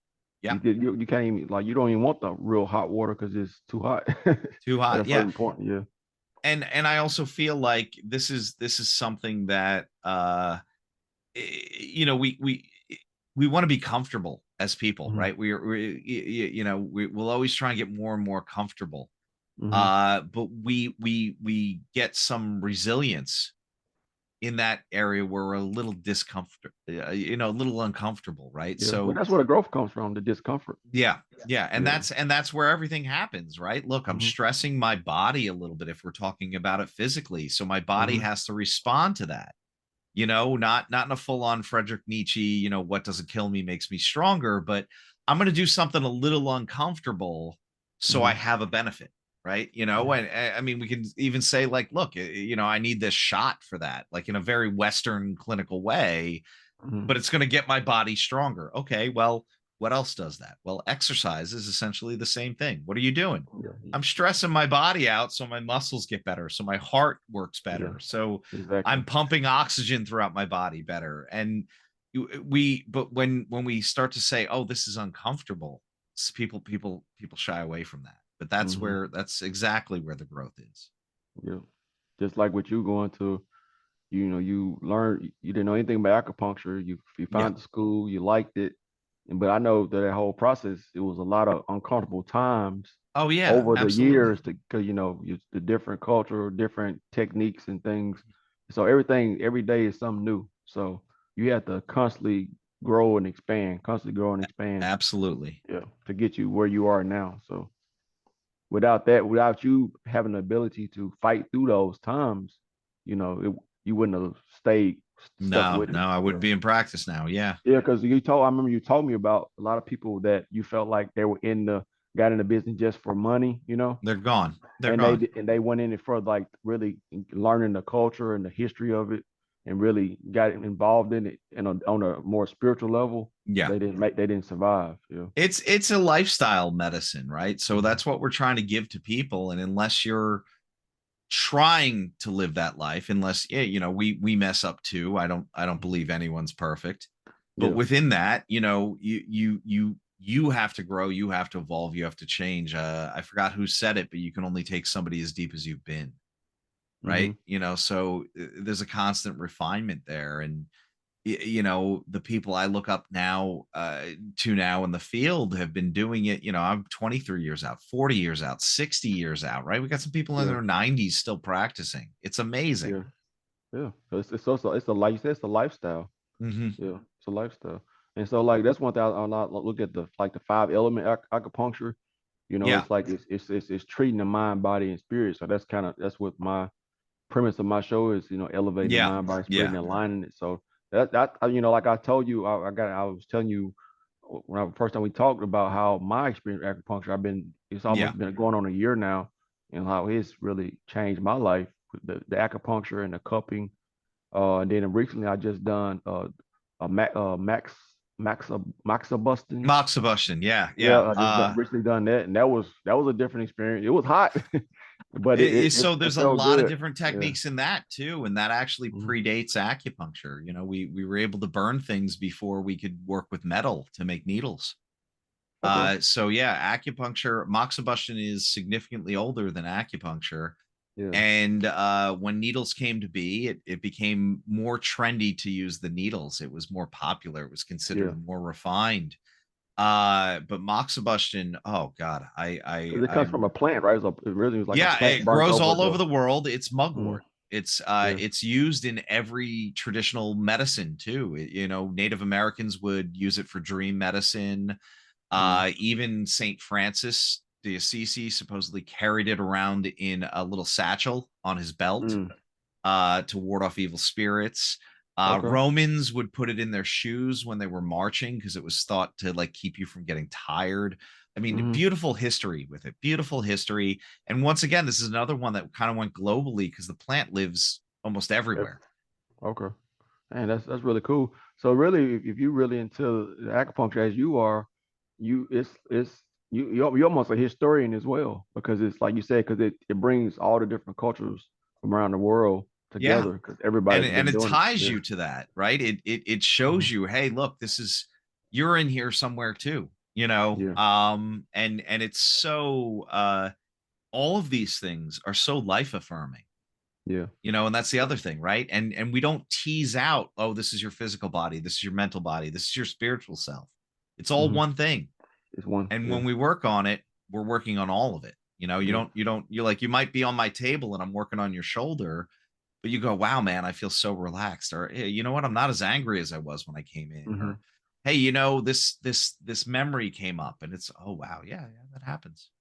yeah, you can't even like you don't even want the real hot water because it's too hot too at a hot. Yeah, certain point. Yeah. and I also feel like this is something that we want to be comfortable as people, Hmm. right? We'll always try and get more and more comfortable. Hmm. But we get some resilience in that area where we're a little discomfort, a little uncomfortable, right? Yeah. Well, So that's where the growth comes from, the discomfort. yeah, yeah, and Yeah. that's where everything happens, right? Look, I'm Hmm. stressing my body a little bit if we're talking about it physically, so my body Hmm. has to respond to that. Not in a full on Frederick Nietzsche, what doesn't kill me makes me stronger, but I'm going to do something a little uncomfortable so I Hmm. have a benefit, right? Yeah. And I mean, we can even say, like, look, I need this shot for that, like in a very Western clinical way, Hmm. but it's going to get my body stronger. Okay, well, what else does that? Well, exercise is essentially the same thing. What are you doing? Yeah. I'm stressing my body out so my muscles get better, so my heart works Yeah. better, so Exactly. I'm pumping oxygen throughout my body better. And but when we start to say, "Oh, this is uncomfortable," people shy away from that. But Hmm. that's exactly where the growth is. Yeah. Just like with you going to you learned you didn't know anything about acupuncture. You Yeah. found the school, you liked it, but I know that whole process it was a lot of uncomfortable times Oh yeah, over the absolutely. years to because the different culture, different techniques and things. So everything every day is something new. So you have to constantly constantly grow and expand, Absolutely. yeah, to get you where you are now. So without that, without you having the ability to fight through those times, you wouldn't have stayed stuck No, with it. no, I Yeah. wouldn't be in practice now. Yeah. Yeah, because I remember you told me about a lot of people that you felt like they were got in the business just for money, They're gone. They're and gone. they went in it for like really learning the culture and the history of it, and really got involved in it and on a more spiritual level. Yeah. They didn't survive. Yeah. It's a lifestyle medicine, right? So Hmm. that's what we're trying to give to people. And unless you're trying to live that life, unless yeah, we mess up too. I don't believe anyone's perfect. But Yeah. within that, you have to grow, you have to evolve, you have to change. I forgot who said it, but you can only take somebody as deep as you've been, right? Hmm. So there's a constant refinement there. And the people I look up now to now in the field have been doing it. I'm 23 years out, 40 years out, 60 years out, right? We got some people in Yeah. their 90s still practicing. It's amazing. Yeah. Yeah. So it's also it's a like you said, it's a lifestyle. Hmm. Yeah, it's a lifestyle. And so like that's one thing I look at the like the five element acupuncture. Yeah. It's like it's treating the mind, body, and spirit. So that's what my premise of my show is, elevating the Yeah. mind, body, spirit, Yeah. and aligning it. So that, like I told you, I was telling you when first time we talked about how my experience with acupuncture, it's Yeah. almost been going on a year now, and how it's really changed my life with the acupuncture and the cupping. And then recently I just done a maxa busting. Moxibustion. Yeah. Yeah, Yeah. I just recently done that, and that was a different experience. It was hot, but So it there's a felt lot of good. different Yeah. techniques in that too, and that actually Mhm. predates acupuncture. We were able to burn things before we could work with metal to make needles. Okay. So yeah, acupuncture, moxibustion is significantly older than acupuncture. Yeah. And when needles came to be, it became more trendy to use the needles. It was more popular. It was Yeah. considered more refined. But moxibustion, oh God, Because it comes from a plant, right? So it really was like a yeah, plant it burnt grows over all over the. the world. It's Mhm. mugwort. It's Yeah. it's used in every traditional medicine too. Native Americans would use it for dream medicine. Mhm. Even Saint Francis de Assisi supposedly carried it around in a little satchel on his belt Mm. to ward off evil spirits. Okay. Romans would put it in their shoes when they were marching because it was thought to like keep you from getting tired. I mean, Mhm. beautiful history with it, beautiful history. And once again, this is another one that kind of went globally because the plant lives almost Yeah. everywhere. Okay. Man, that's really cool. So really, if you really into the acupuncture as you are, you're almost a historian as well, because it's like you said, because it brings all the different cultures from around the world Yeah. together, because and everybody's and been it doing it. ties Yeah. you to that, right? It shows Mhm. you, hey, look, this is you're in here somewhere too, you know. Yeah. And it's so all of these things are so life affirming, Yeah. and that's the other thing, right? And we don't tease out, oh, this is your physical body, this is your mental body, this is your spiritual self. It's all Hmm. one thing. It's one. And Yeah. when we work on it, we're working on all of it. Yeah. You're like, you might be on my table and I'm working on your shoulder, but you go, wow, man, I feel so relaxed. Or, hey, you know what? I'm not as angry as I was when I came in. Hmm. Or, hey, this memory came up, and it's, oh wow, yeah, yeah, that happens.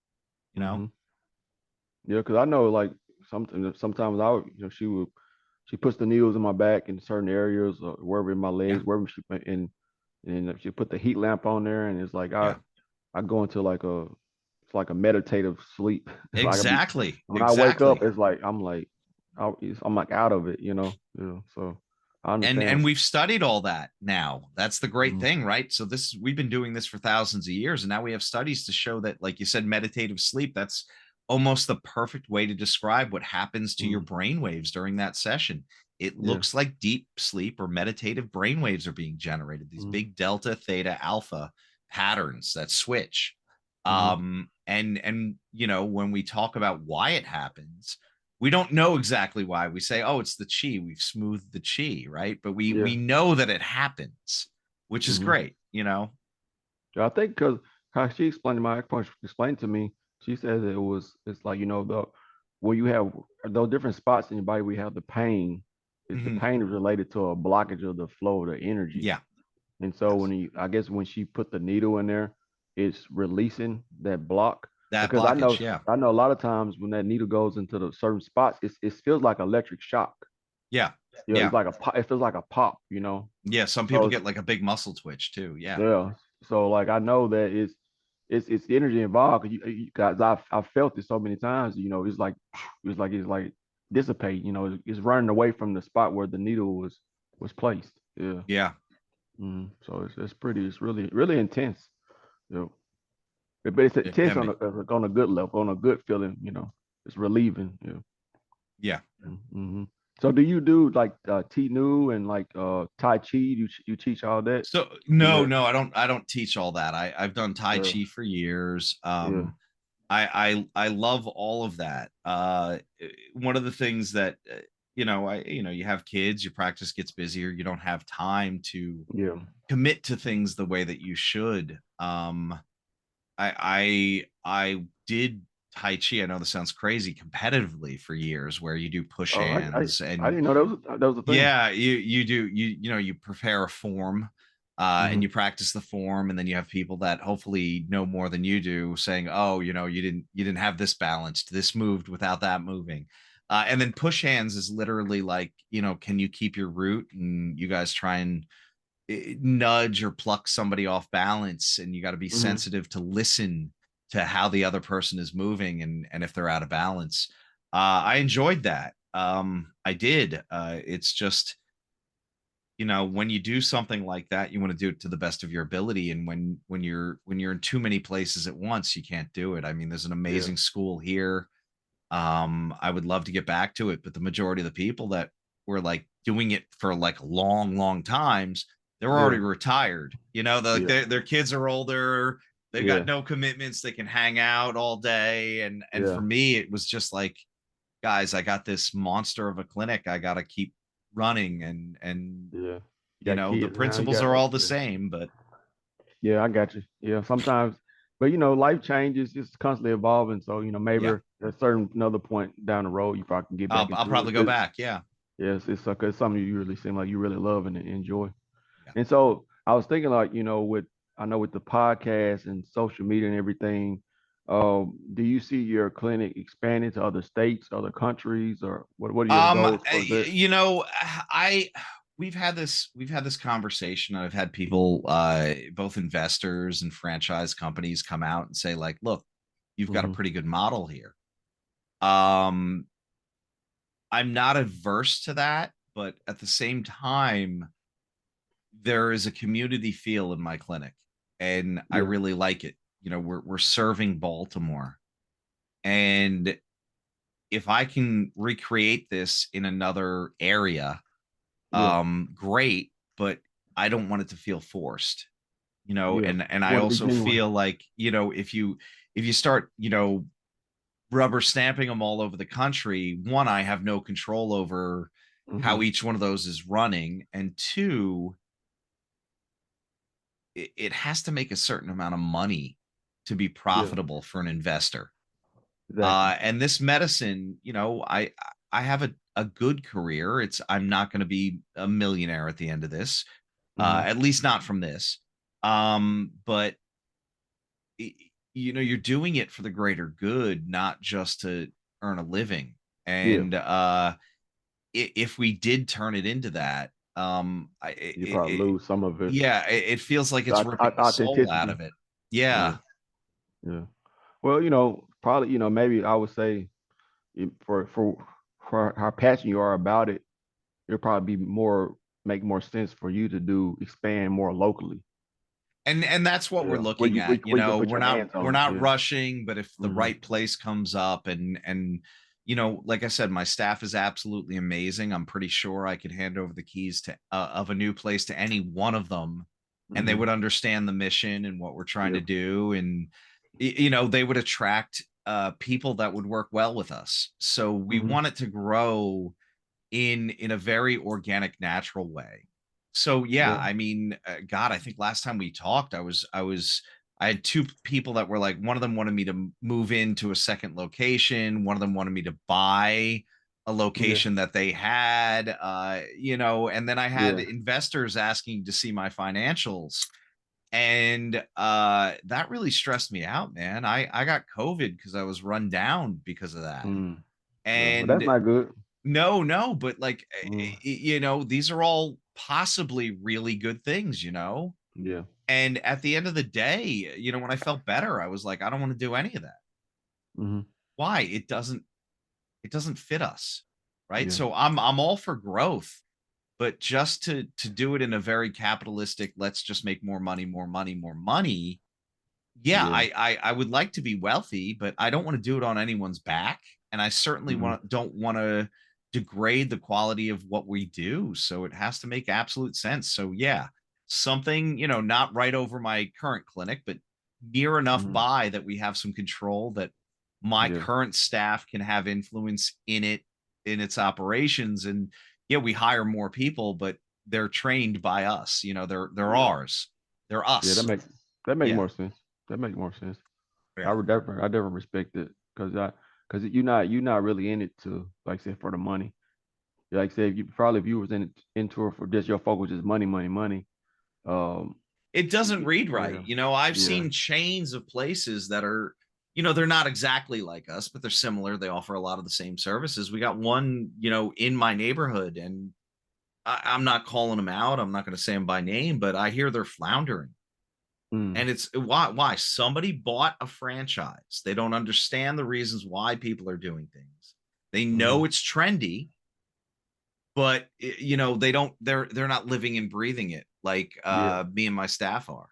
You know, Hmm. Yeah, because I know like sometimes she puts the needles in my back in certain areas or wherever in my yeah, legs, wherever she put in, and she put the heat lamp on there, and it's like I yeah, I go into it's like a meditative sleep. It's like exactly, when I wake up, exactly. it's like I'm like out of it, Yeah, so I And understand. we've studied all that now. That's the great Mhm. thing, right? So this we've been doing this for thousands of years, and now we have studies to show that, like you said, meditative sleep, that's almost the perfect way to describe what happens to your Mhm. brain waves during that session. It Yeah. looks like deep sleep or meditative brain waves are being generated, these Mhm. big delta, theta, alpha patterns that switch. Mhm. And when we talk about why it happens, we don't know exactly why. We say, oh, it's the chi, we've smoothed the chi, right? But we Yeah. know that it happens, which is Mhm. great. Yeah, I think because how she explained my acupuncture explained to me, she said that it's like the when you have those different spots in your body, we have the pain. The Hmm. pain is related to a blockage of the flow of the energy. Yeah. And so Yes. I guess when she put the needle in there, it's releasing that block. That Because blockage. Yeah. I know a lot of times when that needle goes into the certain spots, it feels like electric shock. Yeah. Yeah, it's Yeah. like a pop, it feels like a pop. Yeah. Some So people get like a big muscle twitch too. Yeah. yeah, so like I know that it's the energy involved. Cause I've felt it so many times. It's like dissipate. It's running away from the spot where the needle was placed. Yeah. Yeah. So it's really really intense. Yeah. But it's It intense can on be. a good level, on a good feeling. It's relieving. Yeah. Yeah. Hmm. So do you do like Nu and like Tai Chi? You teach all that So in no, there? no, I don't teach all that. I've done Tai Yeah. Chi for years. Yeah. I love all of that. One of the things that you have kids, your practice gets busier, you don't have time to Yeah. commit to things the way that you should. I did Tai Chi. I know this sounds crazy, competitively for years, where you do push Oh, hands I and didn't know that was a thing. yeah, you do you prepare a form, and Hmm. you practice the form, and then you have people that hopefully know more than you do saying, oh, you didn't have this balanced, this moved without that moving. And then push hands is literally like, can you keep your root? And you guys try and nudge or pluck somebody off balance, and you got to be Mm-hmm. sensitive to listen to how the other person is moving, and if they're out of balance. I enjoyed that. I did. It's just, when you do something like that, you want to do it to the best of your ability, and when you're in too many places at once, you can't do it. I mean, there's an Yeah. amazing school here. I would love to get back to it, but the majority of the people that were like doing it for like long, long times, they're already Yeah. retired. Like Yeah. their kids are older, they've got Yeah. no commitments, they can hang out all day. And for Yeah. me, it was just like, guys, I got this monster of a clinic. I gotta keep running, and Yeah. You got the kids now. You principles got are all the yeah. same, but Yeah, I got you. Yeah, sometimes, but life changes, it's constantly ever. So, maybe yeah, at a certain another point down the road, you probably can get back I'll into it. probably go back. Yeah. Yes, it's something you really seem like you really love and enjoy. Yeah. And so I was thinking, like, with I know with the podcast and social media and everything, do you see your clinic expanding to other states, other countries, or what are your goals for that? I we've had this conversation. I've had people, both investors and franchise companies, come out and say, like, look, you've got a Mm-hmm. pretty good model here. Um, I'm not averse to that, but at the same time, there is a community feel in my clinic, and I Yeah, really like it. We're serving Baltimore, and if I can recreate this in another area, yeah, great, but I don't want it to feel forced. yeah. And You I want to be also genuine. feel like, if you start, rubber stamping them all over the country, one, I have no control over Mm-hmm. how each one of those is running, and two, it has to make a certain amount of money to be Yeah, profitable for an investor. exactly. And this medicine, I have a good career. I'm not going to be a millionaire at the end of this, Mm-hmm. at least not from this. But you're doing it for the greater good, not just to earn a living. Yeah, And if we did turn it into that, you probably lose some of it. yeah, it feels like it's ripping the soul out Authenticity. of it. Yeah, Yeah. yeah. Well, probably, maybe I would say for how passionate you are about it, it'll probably make more sense for you to expand more locally. And that's what we're Yeah, where looking you where, at. where you can put We're your not hands we're on it. not Yeah. rushing, but if the Mm-hmm. right place comes up, and like I said, my staff is absolutely amazing. I'm pretty sure I could hand over the keys to of a new place to any one of them, and they Mm-hmm. would understand the mission and what we're trying to Yeah. do, and they would attract people that would work well with us. So we Mm-hmm. want it to grow in a very organic, natural way. So yeah, Yeah. I mean, God, I think last time we talked, I had two people that were like, one of them wanted me to move into a second location, one of them wanted me to buy a Yeah. location that they had, and then I had Yeah. investors asking to see my financials. And that really stressed me out, man. I got COVID because I was run down because of that. Mm. Yeah. Well, that's And not good. no, no, but like, Mm. these are all possibly really good things, Yeah. And at the end of the day, when I felt better, I was like, I don't want to do any of that. Mm-hmm. Why? It doesn't fit us. Right? Yeah. So I'm all for growth, but just to do it in a very capitalistic, let's just make more money, more money, more money. Yeah, Yeah. I would like to be wealthy, but I don't want to do it on anyone's back, and I certainly Mm-hmm. don't want to degrade the quality of what we do. So it has to make absolute sense. So yeah, something, not right over my current clinic, but near enough Mm-hmm. by that we have some control, that my Yeah. current staff can have influence in it, in its operations. And yeah, we hire more people, but they're trained by us. They're Yeah. ours. They're Yeah. That us. makes that make Yeah. more sense. That makes more sense. Yeah. I definitely respect it because you're not really in it to like I said for the money. Like I said, if you was into it for just your focus is money, money, money. Um. It doesn't read right. Yeah. I've Yeah. seen chains of places that are they're not exactly like us, but they're similar. They offer a lot of the same services. We got one, in my neighborhood, and I'm not calling them out. I'm not going to say them by name, but I hear they're floundering. Mm, And it's why somebody bought a franchise. They don't understand the reasons why people are doing things. They hmm know it's trendy, but they don't. They're not living and breathing it like Yeah, me and my staff are.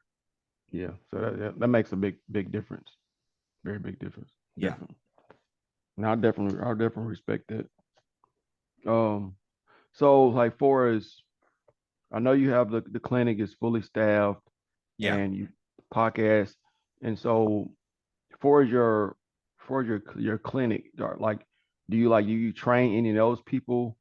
yeah. So that makes a big difference. Very big difference. Yeah, Definitely. Now I'll definitely respect that. Um, so like for as I know you have the clinic is fully staffed yeah. and you podcast, and so for your clinic, like do you train any of those people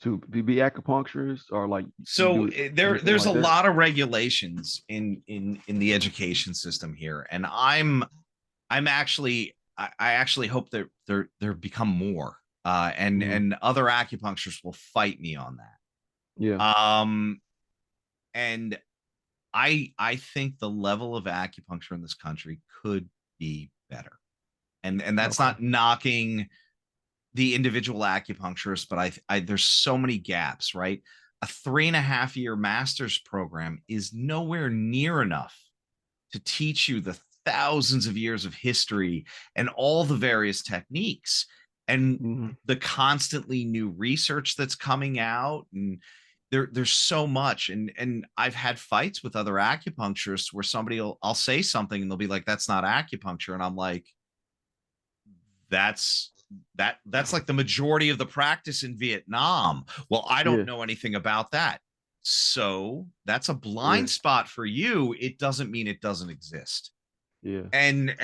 to be acupuncturists or like you So do anything there's like a that? lot of regulations in the education system here, and I'm actually I actually hope that there become more. Hmm. And other acupuncturists will fight me on that. Yeah. And I think the level of acupuncture in this country could be better. And that's Okay. not knocking the individual acupuncturist, but there's so many gaps, right? A 3.5 year master's program is nowhere near enough to teach you the thousands of years of history and all the various techniques and Hmm. the constantly new research that's coming out. And there's so much. And I've had fights with other acupuncturists where I'll say something and they'll be like, that's not acupuncture. And I'm like, that's that's like the majority of the practice in Vietnam. Well, I don't Yeah. know anything about that. So that's a Yeah. blind spot for you. It doesn't mean it doesn't exist. Yeah. And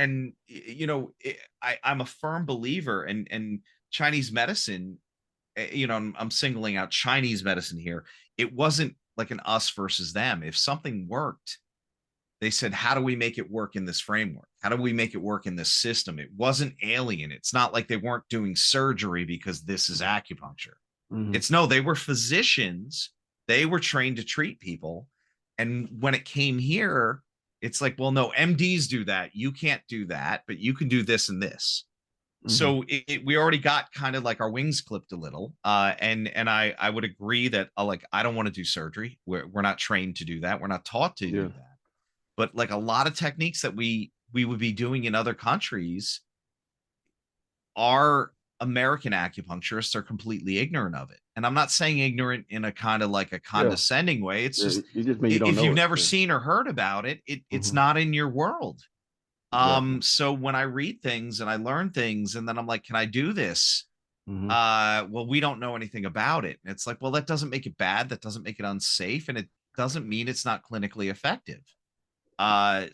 I'm a firm believer, and Chinese medicine, I'm singling out Chinese medicine here. It wasn't like an us versus them. If something worked, they said, how do we make it work in this framework? How do we make it work in this system? It wasn't alien. It's not like they weren't doing surgery because this is acupuncture. Hmm. It's no, they were physicians. They were trained to treat people. And when it came here, it's like, well, no, MDs do that. You can't do that, but you can do this and this. Hmm. So we already got kind of like our wings clipped a little. And I would agree that like I don't want to do surgery. We're not trained to do that. We're not taught to do Yeah. that. But like a lot of techniques that we would be doing in other countries, our American acupuncturists are completely ignorant of it. And I'm not saying ignorant in a kind of like a Yeah. condescending way. It's Yeah. just It just means you don't if you've know it. never Yeah. seen or heard about it, it's Hmm. not in your world. Exactly. So when I read things and I learn things, and then I'm like, can I do this? Hmm. Well, we don't know anything about it. And it's like, well, that doesn't make it bad. That doesn't make it unsafe. And it doesn't mean it's not clinically effective.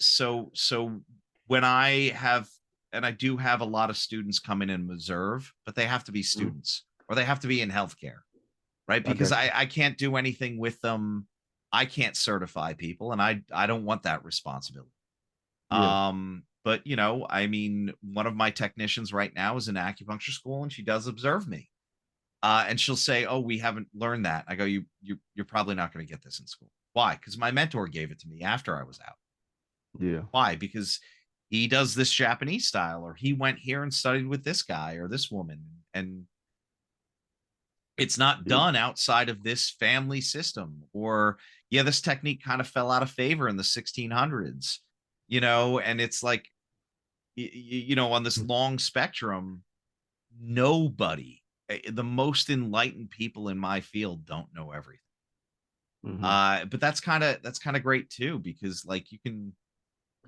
So when I have, and I do have a lot of students come in and observe, but they have to be Hmm. students or they have to be in healthcare, right? I Because got you. I can't do anything with them. I can't certify people, and I don't want that responsibility. Yeah. But I mean, one of my technicians right now is in acupuncture school, and she does observe me. And she'll say, "Oh, we haven't learned that." I go, You're probably not going to get this in school. Why? Because my mentor gave it to me after I was out. Yeah. Why? Because he does this Japanese style, or he went here and studied with this guy or this woman, and it's not Yeah. done outside of this family system. Or yeah, this technique kind of fell out of favor in the 1600s, and it's like on this long spectrum, nobody, the most enlightened people in my field don't know everything. Hmm. But that's kind of great too, because like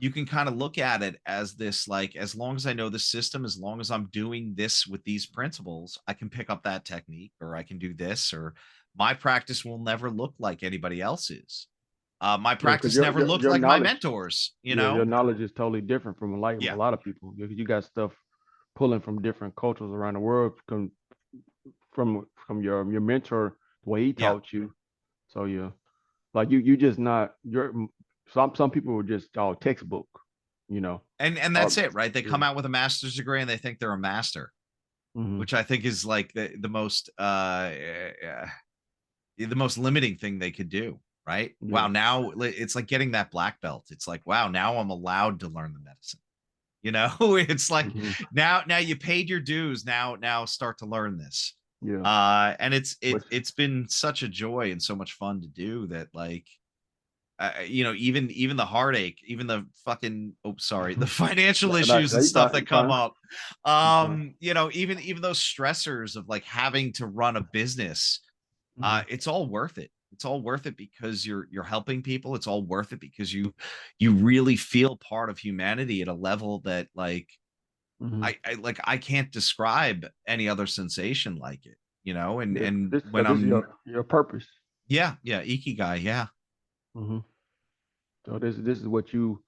you can kind of look at it as this, like, as long as I know the system, as long as I'm doing this with these principles, I can pick up that technique, or I can do this, or my practice will never look like anybody else's. My Yeah. Because practice never looked your like my knowledge, mentors, yeah, your knowledge is totally different from like a Yeah. lot of people. You got stuff pulling from different cultures around the world from your mentor, the way he Yeah. taught you. So yeah, like you just not you're some people were just all textbook, you know. And Uh, that's it, right? They yeah. come out with a master's degree and they think they're a master, Hmm. which I think is like the most limiting thing they could do, right? Wow, Yeah. now it's like getting that black belt. It's like, wow, now I'm allowed to learn the medicine. You know, it's like Hmm. now you paid your dues. Now start to learn this. Yeah. And Which, it's been such a joy and so much fun to do that. Like, even the heartache, even the fucking, oh, sorry, the financial issues no, and you stuff fine. that You come fine. up. You fine. Even those stressors of like having to run a business, Hmm. it's all worth it. It's all worth it because you're helping people. It's all worth it because you really feel part of humanity at a level that like Hmm. I can't describe any other sensation like it, Yeah. and This, when because this is I'm your purpose. yeah, ikigai, yeah. Hmm. So this is what you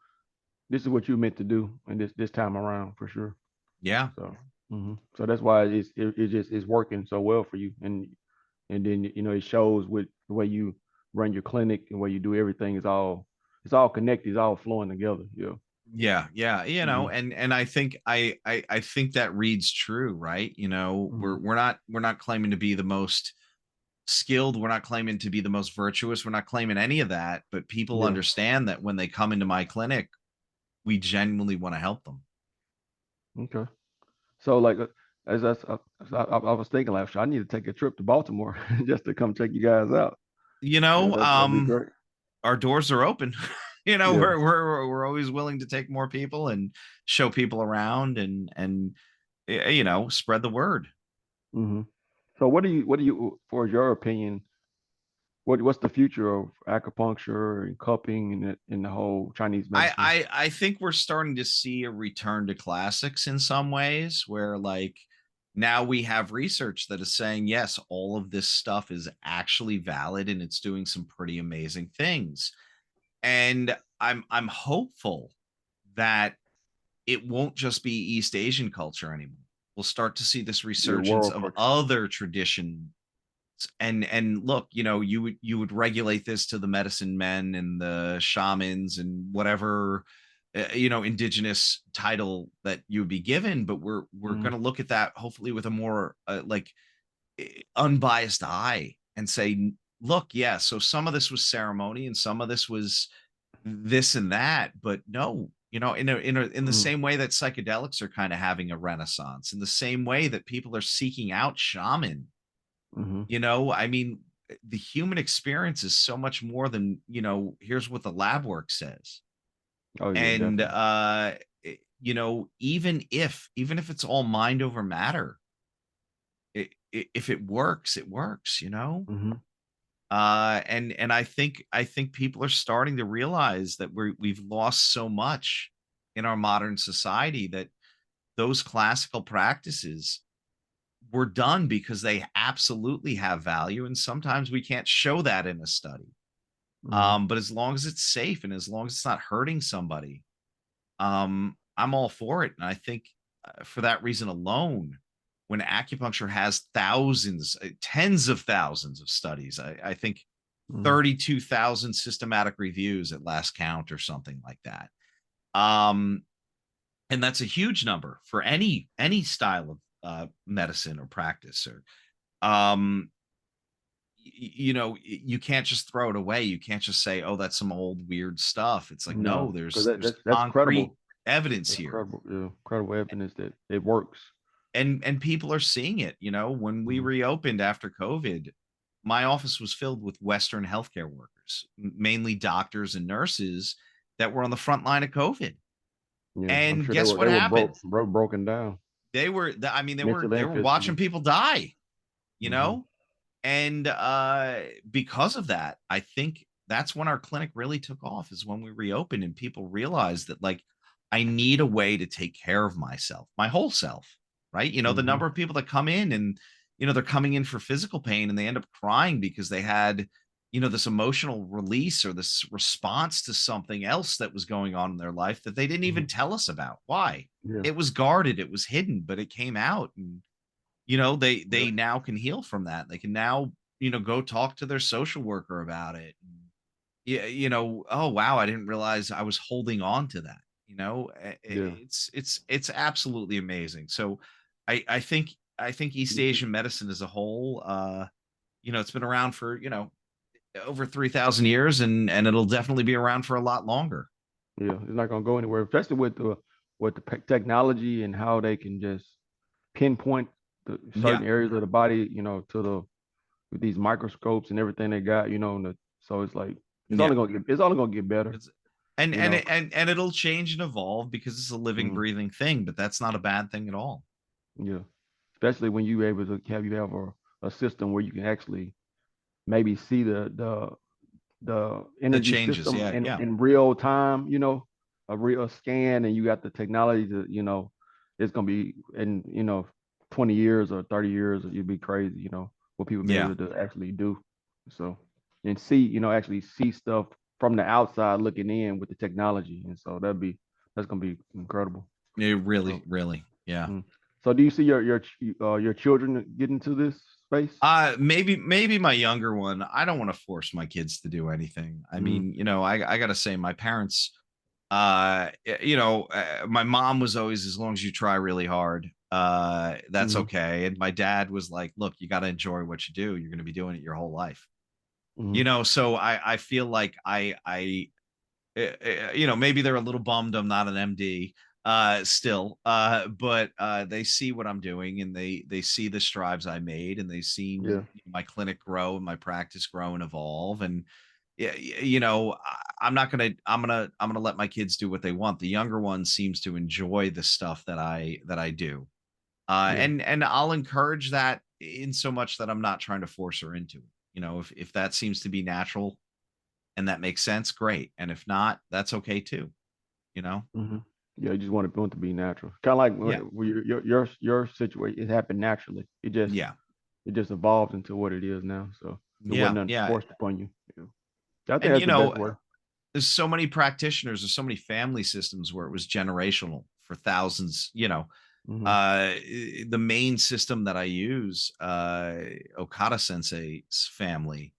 meant to do, and this time around for sure. Yeah. So, so that's why it just is working so well for you, and then it shows with the way you run your clinic and where you do everything. It's all connected. It's all flowing together. Yeah. Yeah, yeah, Hmm. and I think I think that reads true, right? Hmm. We're not claiming to be the most skilled, we're not claiming to be the most virtuous, we're not claiming any of that, but people Yeah. understand that when they come into my clinic, we genuinely want to help them. Okay. So like, I was thinking last year, I need to take a trip to Baltimore just to come check you guys out. You Yeah, know, that'd be great. our doors are open. Yeah. We're always willing to take more people and show people around and spread the word. Hmm. So what do you for your opinion? What's the future of acupuncture and cupping and the whole Chinese medicine? I think we're starting to see a return to classics in some ways where like now we have research that is saying yes, all of this stuff is actually valid and it's doing some pretty amazing things. And I'm hopeful that it won't just be East Asian culture anymore. We'll start to see this Yeah, resurgence world of culture. other tradition. And look, you would regulate this to the medicine men and the shamans and whatever indigenous title that you would be given, but we're Hmm. going to look at that hopefully with a more unbiased eye and say, look, yeah, so some of this was ceremony and some of this was this and that, but no, in the Hmm. same way that psychedelics are kind of having a renaissance, in the same way that people are seeking out shaman. Hmm. I mean, the human experience is so much more than, here's what the lab work says. Oh yeah, And definitely. even if it's all mind over matter, if it works, it works. Hmm. And I think people are starting to realize that we've lost so much in our modern society that those classical practices were done because they absolutely have value, and sometimes we can't show that in a study. Hmm. But as long as it's safe and as long as it's not hurting somebody, I'm all for it. And I think for that reason alone, when acupuncture has thousands, tens of thousands of studies, I think Hmm. 32,000 systematic reviews at last count or something like that. Um, and that's a huge number for any style of medicine or practice or um you can't just throw it away. You can't just say, oh, that's some old weird stuff. It's like, no, No, because there's that's concrete credible. evidence That's here. credible. Yeah, credible evidence that it works. And people are seeing it. When we Hmm. reopened after COVID, my office was filled with Western healthcare workers, mainly doctors and nurses that were on the front line of COVID. Yeah, I'm And sure guess what they were happened? broken down I mean, mentally they and were watching physically. people die, you Hmm. know? And because of that, I think that's when our clinic really took off, is when we reopened and people realized that, like, I need a way to take care of myself, my whole self, right? The Hmm. number of people that come in and, they're coming in for physical pain and they end up crying because they had, this emotional release or this response to something else that was going on in their life that they didn't even Hmm. tell us about. Why? Yeah. It was guarded, it was hidden, but it came out. And they Yep. now can heal from that. They can now, go talk to their social worker about it. Yeah, oh wow, I didn't realize I was holding on to that. Yeah. It's absolutely amazing. So I think East Asian medicine as a whole, it's been around for, over 3,000 years, and it'll definitely be around for a lot longer. Yeah. It's not gonna go anywhere, especially with with the technology and how they can just pinpoint the Yeah. certain areas of the body, to the with these microscopes and everything they got, so it's like Yeah. it's only gonna get better, It's and you and know. it, and it'll change and evolve because it's a living, Mm, breathing thing, but that's not a bad thing at all. yeah, especially when you able to have a system where you can actually maybe see the The energy changes. system Yeah. Yeah. in real time, a real scan, and you got the technology to, it's gonna be in 20 years or 30 years, you'd be crazy, what people be Yeah. able to actually do. So and see, actually see stuff from the outside looking in with the technology, and so that's gonna be incredible. It really, So, really. Yeah. mm. So do you see your children get into this space? Maybe my younger one. I don't want to force my kids to do anything. I Mm-hmm. mean, I gotta say, my parents, my mom was always, as long as you try really hard, that's Mm-hmm. okay. And my dad was like, look, you got to enjoy what you do. You're going to be doing it your whole life. Mm-hmm. So I feel like maybe they're a little bummed I'm not an MD still, but they see what I'm doing, and they see the strides I made, and they've seen Yeah. my clinic grow and my practice grow and evolve. And yeah, I'm gonna let my kids do what they want. The younger one seems to enjoy the stuff that I do, Yeah. and I'll encourage that in so much that I'm not trying to force her into it. If that seems to be natural and that makes sense, great. And if not, that's okay too. You know? Hmm. Yeah, you just want it to be natural. Kind of like Yeah. when your situation, it happened naturally. Yeah. It just evolved into what it is now. So it wasn't Yeah. nothing Yeah. forced upon you. Yeah. I think And that's the best way. there's so many practitioners, there's so many family systems where it was generational for thousands. Hmm. The main system that I use, Okada Sensei's family.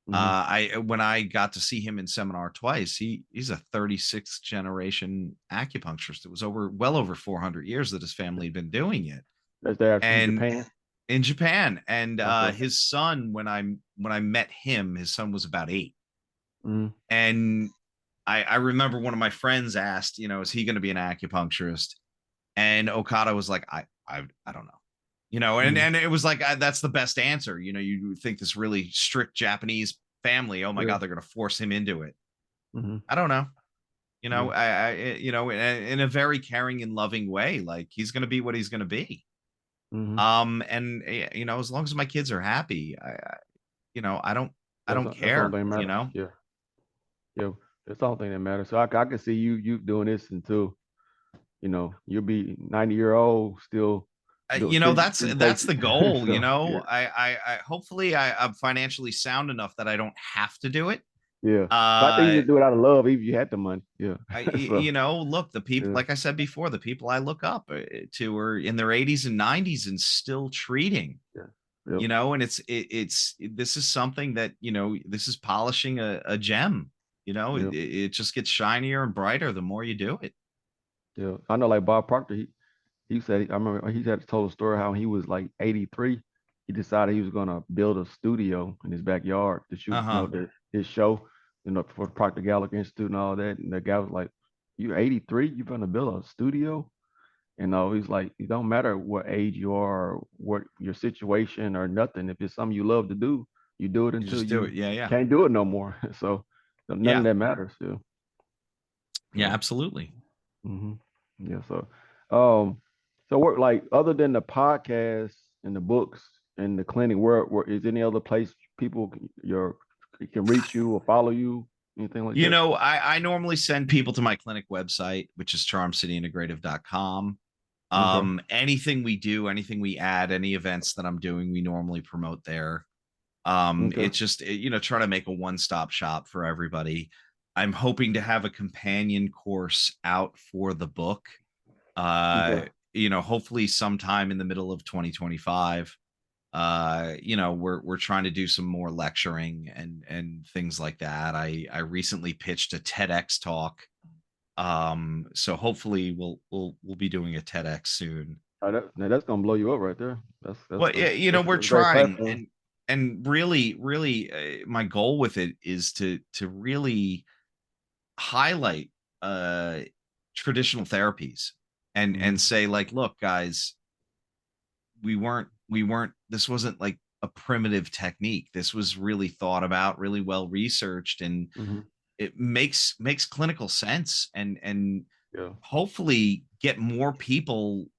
Hmm. I When I got to see him in seminar twice, he's a 36th generation acupuncturist. It was well over 400 years that his family had been doing it. That's there from And Japan. in Japan, and Okay. his son, when I met him, his son was about 8. Hmm. And I remember one of my friends asked, is he going to be an acupuncturist? And Okada was like, I don't know. And Hmm. it was like, that's the best answer. You think this really strict Japanese family, oh my Yeah. god, they're going to force him into it. Hmm. I don't know. Yeah. In a very caring and loving way, like he's going to be what he's going to be. Hmm. And as long as my kids are happy, I don't That's the only care. thing that matters. Yeah. Yeah. That's the only thing that matters. So I can see you doing this until you'll be 90-year old still treating That's the patients. goal. So yeah. I hopefully I'm financially sound enough that I don't have to do it. Yeah. But I think you Uh, just do it out of love, even if you had the money. Yeah. So Look, the people, yeah. like I said before, the people I look up to are in their 80s and 90s and still treating. Yeah. Yep. And this is something that this is polishing a gem. Yep. It just gets shinier and brighter the more you do it. Yeah. I know like Bob Proctor, he said I remember he had told a story how he was like 83. He decided he was gonna build a studio in his backyard to shoot, Uh-huh. his show, for Proctor Gallagher Institute and all that. And the guy was like, "You 83? You're gonna build a studio?" He's like, "It don't matter what age you are, or what your situation or nothing. If it's something you love to do, you do it You until just do you it. Yeah, yeah. can't do it no more." So none of Yeah. that matters. Yeah. Yeah, So. absolutely. Hmm. Yeah. Um, so what, like, other than the podcast and the books and the clinic, where is any other place people can reach you or follow you, anything like that? I normally send people to my clinic website, which is charmcityintegrative.com. Okay. Anything we do, anything we add, any events that I'm doing, we normally promote there. Okay. It's just, try to make a one-stop shop for everybody. I'm hoping to have a companion course out for the book. Okay. Hopefully sometime in the middle of 2025. We're trying to do some more lecturing and things like that. I recently pitched a TEDx talk. So hopefully we'll be doing a TEDx soon. Now that's gonna blow you up right there. Well, yeah, we're That's a great trying, platform. and really, my goal with it is to really highlight uh traditional therapies. and Hmm. say like, look, guys, we weren't this wasn't like a primitive technique. This was really thought about, really well researched, and Hmm. it makes clinical sense, and Yeah. hopefully get more people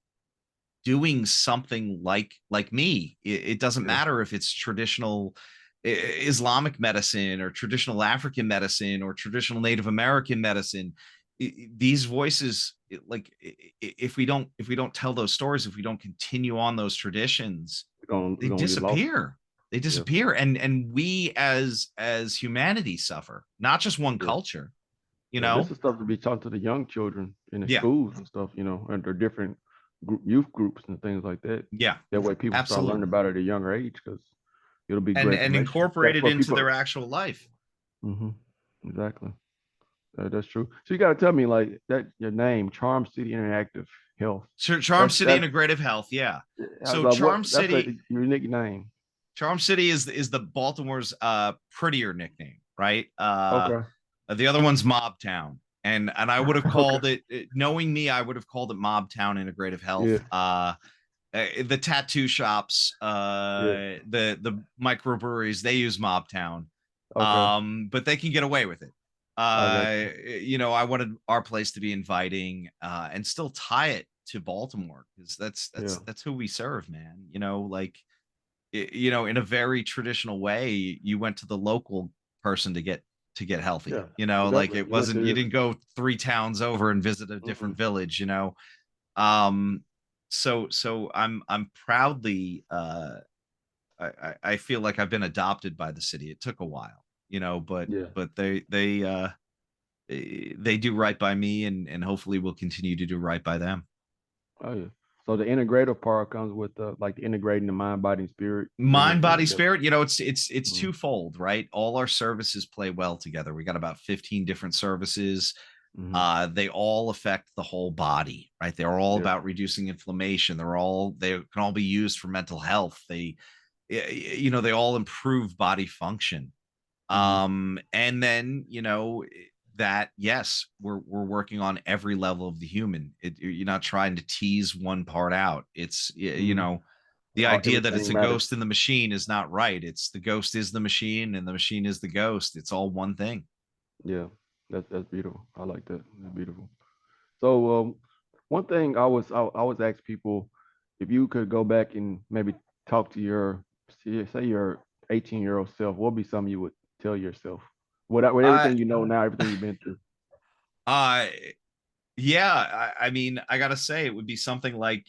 doing something like me. It doesn't Yeah. matter if it's traditional Islamic medicine or traditional African medicine or traditional Native American medicine. These voices, if we don't tell those stories, if we don't continue on those traditions, We're they gonna get lost. disappear. They Yeah. disappear, and we as humanity suffer, not just one Yeah. culture. You Yeah. This know? is stuff to be taught to the young children in the Yeah, schools and stuff, and their different youth groups and things like that. yeah, That way people start learning absolutely, about it at a younger age because it'll be and great information incorporate that it for into people. their actual life. Hmm. Exactly. That's true. So you got to tell me like that your name, Charm City Interactive Health. Charm City That's Integrative Health, yeah. So what that's a unique name. Charm City is the Baltimore's prettier nickname, right? Okay. The other one's Mob Town. And I would have Okay. called it, knowing me, I would have called it Mob Town Integrative Health. Yeah. The tattoo shops, Yeah. the microbreweries, they use Mob Town. Okay. But they can get away with it. I got I wanted our place to be inviting, and still tie it to Baltimore, because that's you. that's Yeah. that's who we serve, man. Like, in a very traditional way, you went to the local person to get healthy. Yeah. Like, Exactly. it You went wasn't, to you this. didn't go three towns over and visit a Mm-mm. different village. Um, so I'm proudly, I feel like I've been adopted by the city. It took a while, but Yeah. they do right by me, and hopefully will continue to do right by them. Oh yeah. So the integrative part comes with like integrating the mind, body, and spirit, bringing Mind, everything body, together. spirit, it's Mm-hmm. twofold, right? All our services play well together. We got about 15 different services. Mm-hmm. They all affect the whole body, right? They're all Yeah. about reducing inflammation. They can all be used for mental health. They all improve body function. Mm-hmm. And then, that, yes, we're working on every level of the human. You're not trying to tease one part out. It's, Mm-hmm. the idea that it's Everything a matters. ghost in the machine is not right. It's the ghost is the machine, and the machine is the ghost. It's all one thing. Yeah. That's beautiful. I like that. That's beautiful. So one thing I always ask people if you could go back and maybe talk to your say your 18-year-old self, what would be something you would tell yourself? With I everything you know now, everything you've been through. uh yeah, I mean, I gotta say, it would be something like,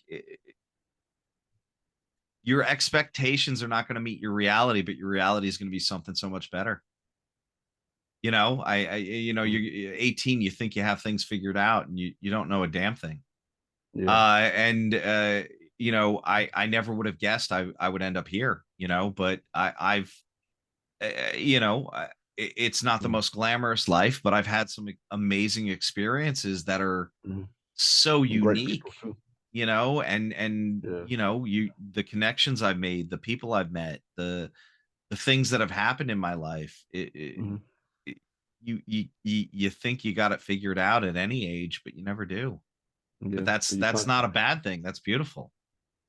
your expectations are not going to meet your reality, but your reality is going to be something so much better. Mhm. You're 18, you think you have things figured out, and you don't know a damn thing. Yeah. And I never would have guessed I would end up here, but it's not the Mhm. most glamorous life, but I've had some amazing experiences that are Mhm. so And great unique, people too. and Yeah. the connections I've made, the people I've met, the things that have happened in my life. Mhm. You think you got it figured out at any age, but you never do. But Yeah. that's So you that's trying. not a bad thing. That's beautiful.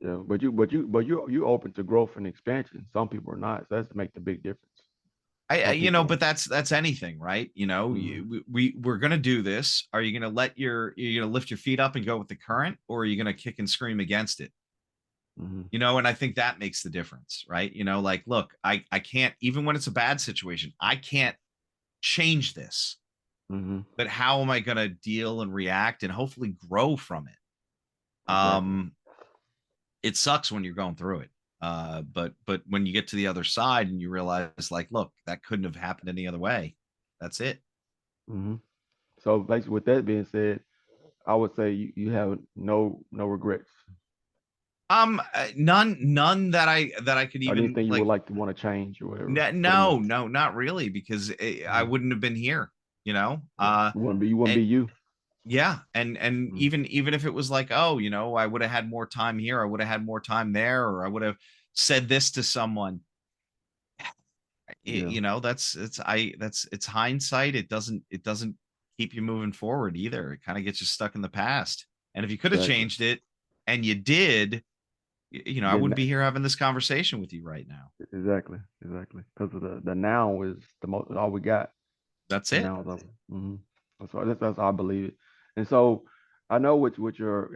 Yeah. But you open to growth and expansion. Some people are not. So that's make the big difference. Some people. But that's anything, right? Mhm. We're gonna do this. Are you gonna lift your feet up and go with the current, or are you gonna kick and scream against it? Mhm. And I think that makes the difference, right? Like, look, I can't, even when it's a bad situation, I can't change this, Mhm. but how am I going to deal and react and hopefully grow from it? Exactly. It sucks when you're going through it. But when you get to the other side and you realize, like, look, that couldn't have happened any other way. That's it. Mhm. So basically, with that being said, I would say you have no regrets None that I could or even, anything you would like. like to want to change or whatever for the No, next. no, not really, because I Mhm. wouldn't have been here, Yeah. You wouldn't be and you. yeah, and Mhm. even if it was like, oh, I would have had more time here, I would have had more time there, or I would have said this to someone. Yeah. It's hindsight. It doesn't keep you moving forward either. It kind of gets you stuck in the past. And if you could have Exactly. changed it and you did, I Then wouldn't be here having this conversation with you right now. exactly, exactly. Because of the now is the most all we got. That's The it. now is over. That's how I believe it. And so I know with your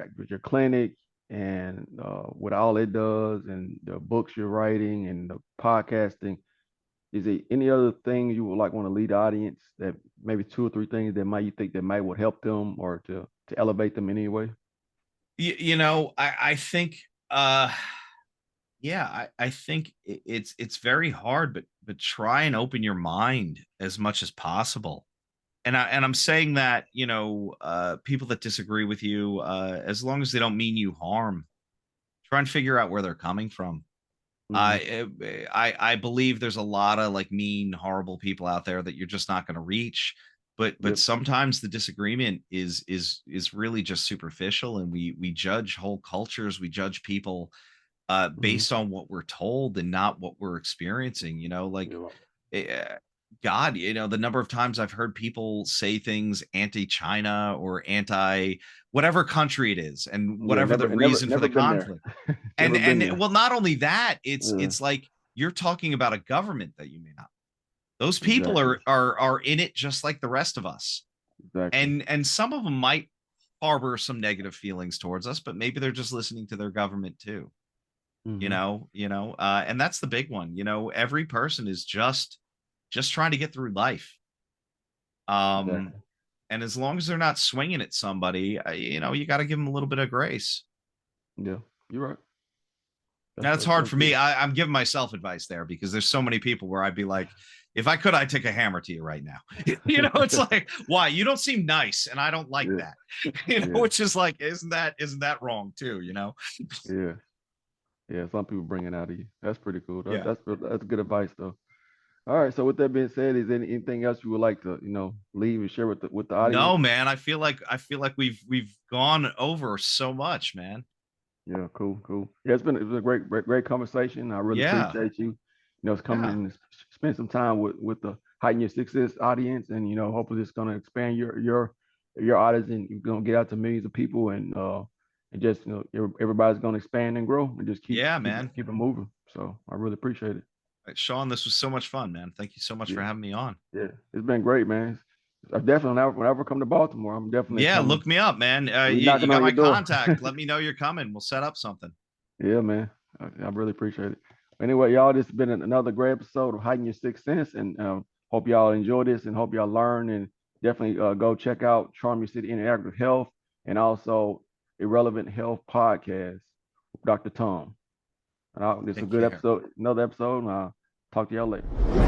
clinic and what all it does and the books you're writing and the podcasting. Is there any other things you would like want to lead the audience that maybe two or three things that might you think that might would help them or to elevate them in any way? I think yeah, I think it's very hard, but try and open your mind as much as possible. And I'm saying that, people that disagree with you, as long as they don't mean you harm, try and figure out where they're coming from. Mm-hmm. I believe there's a lot of like mean, horrible people out there that you're just not going to reach. But Yep. sometimes the disagreement is really just superficial, and we judge whole cultures, we judge people Mm-hmm. based on what we're told and not what we're experiencing. Like Yeah. eh, God, the number of times I've heard people say things anti-China or anti whatever country it is, and Yeah. whatever the reason for Never the been there. conflict. And Never been and there. well, not only that, it's Yeah. it's like you're talking about a government that you may not. Those people Exactly. are in it just like the rest of us, Exactly. and some of them might harbor some negative feelings towards us, but maybe they're just listening to their government too. Mm-hmm. And that's the big one. Every person is just trying to get through life. Um, Exactly. and as long as they're not swinging at somebody, you got to give them a little bit of grace. Yeah. You're right. Now it's That's hard so for me. true. I'm giving myself advice there because there's so many people where I'd be like, if I could, I'd take a hammer to you right now. It's like, why? You don't seem nice, and I don't like Yeah. that. Yeah. Which is like, isn't that wrong too? Yeah. Yeah. Some people bring it out of you. That's pretty cool. Yeah. That's good advice though. All right. So with that being said, is there anything else you would like to, leave and share with the audience? No, man. I feel like we've gone over so much, man. Yeah, cool, cool. Yeah, it's been a great conversation. I really Yeah. appreciate you, it's coming Yeah. and spend some time with the Heighten Your Success audience, and hopefully it's gonna expand your audience, and you're gonna get out to millions of people, and just everybody's gonna expand and grow, and just keep Yeah, keep man. keep it moving. So I really appreciate it. Sean, this was so much fun, man. Thank you so much for Yeah, having me on. yeah, it's been great, man. I definitely whenever I come to Baltimore, I'm definitely Yeah, coming. look me up, man. We You knocking got on my your door. contact. Let me know you're coming. We'll set up something. Yeah, man. I really appreciate it. Anyway, y'all, this has been another great episode of Heighten Your Sixth Sense, and hope y'all enjoy this and hope y'all learn and definitely go check out Charm Your City Interactive Health and also Irrelevant Health Podcast with Dr. Tom. This is a Take good care. episode, another episode, and I'll talk to y'all later.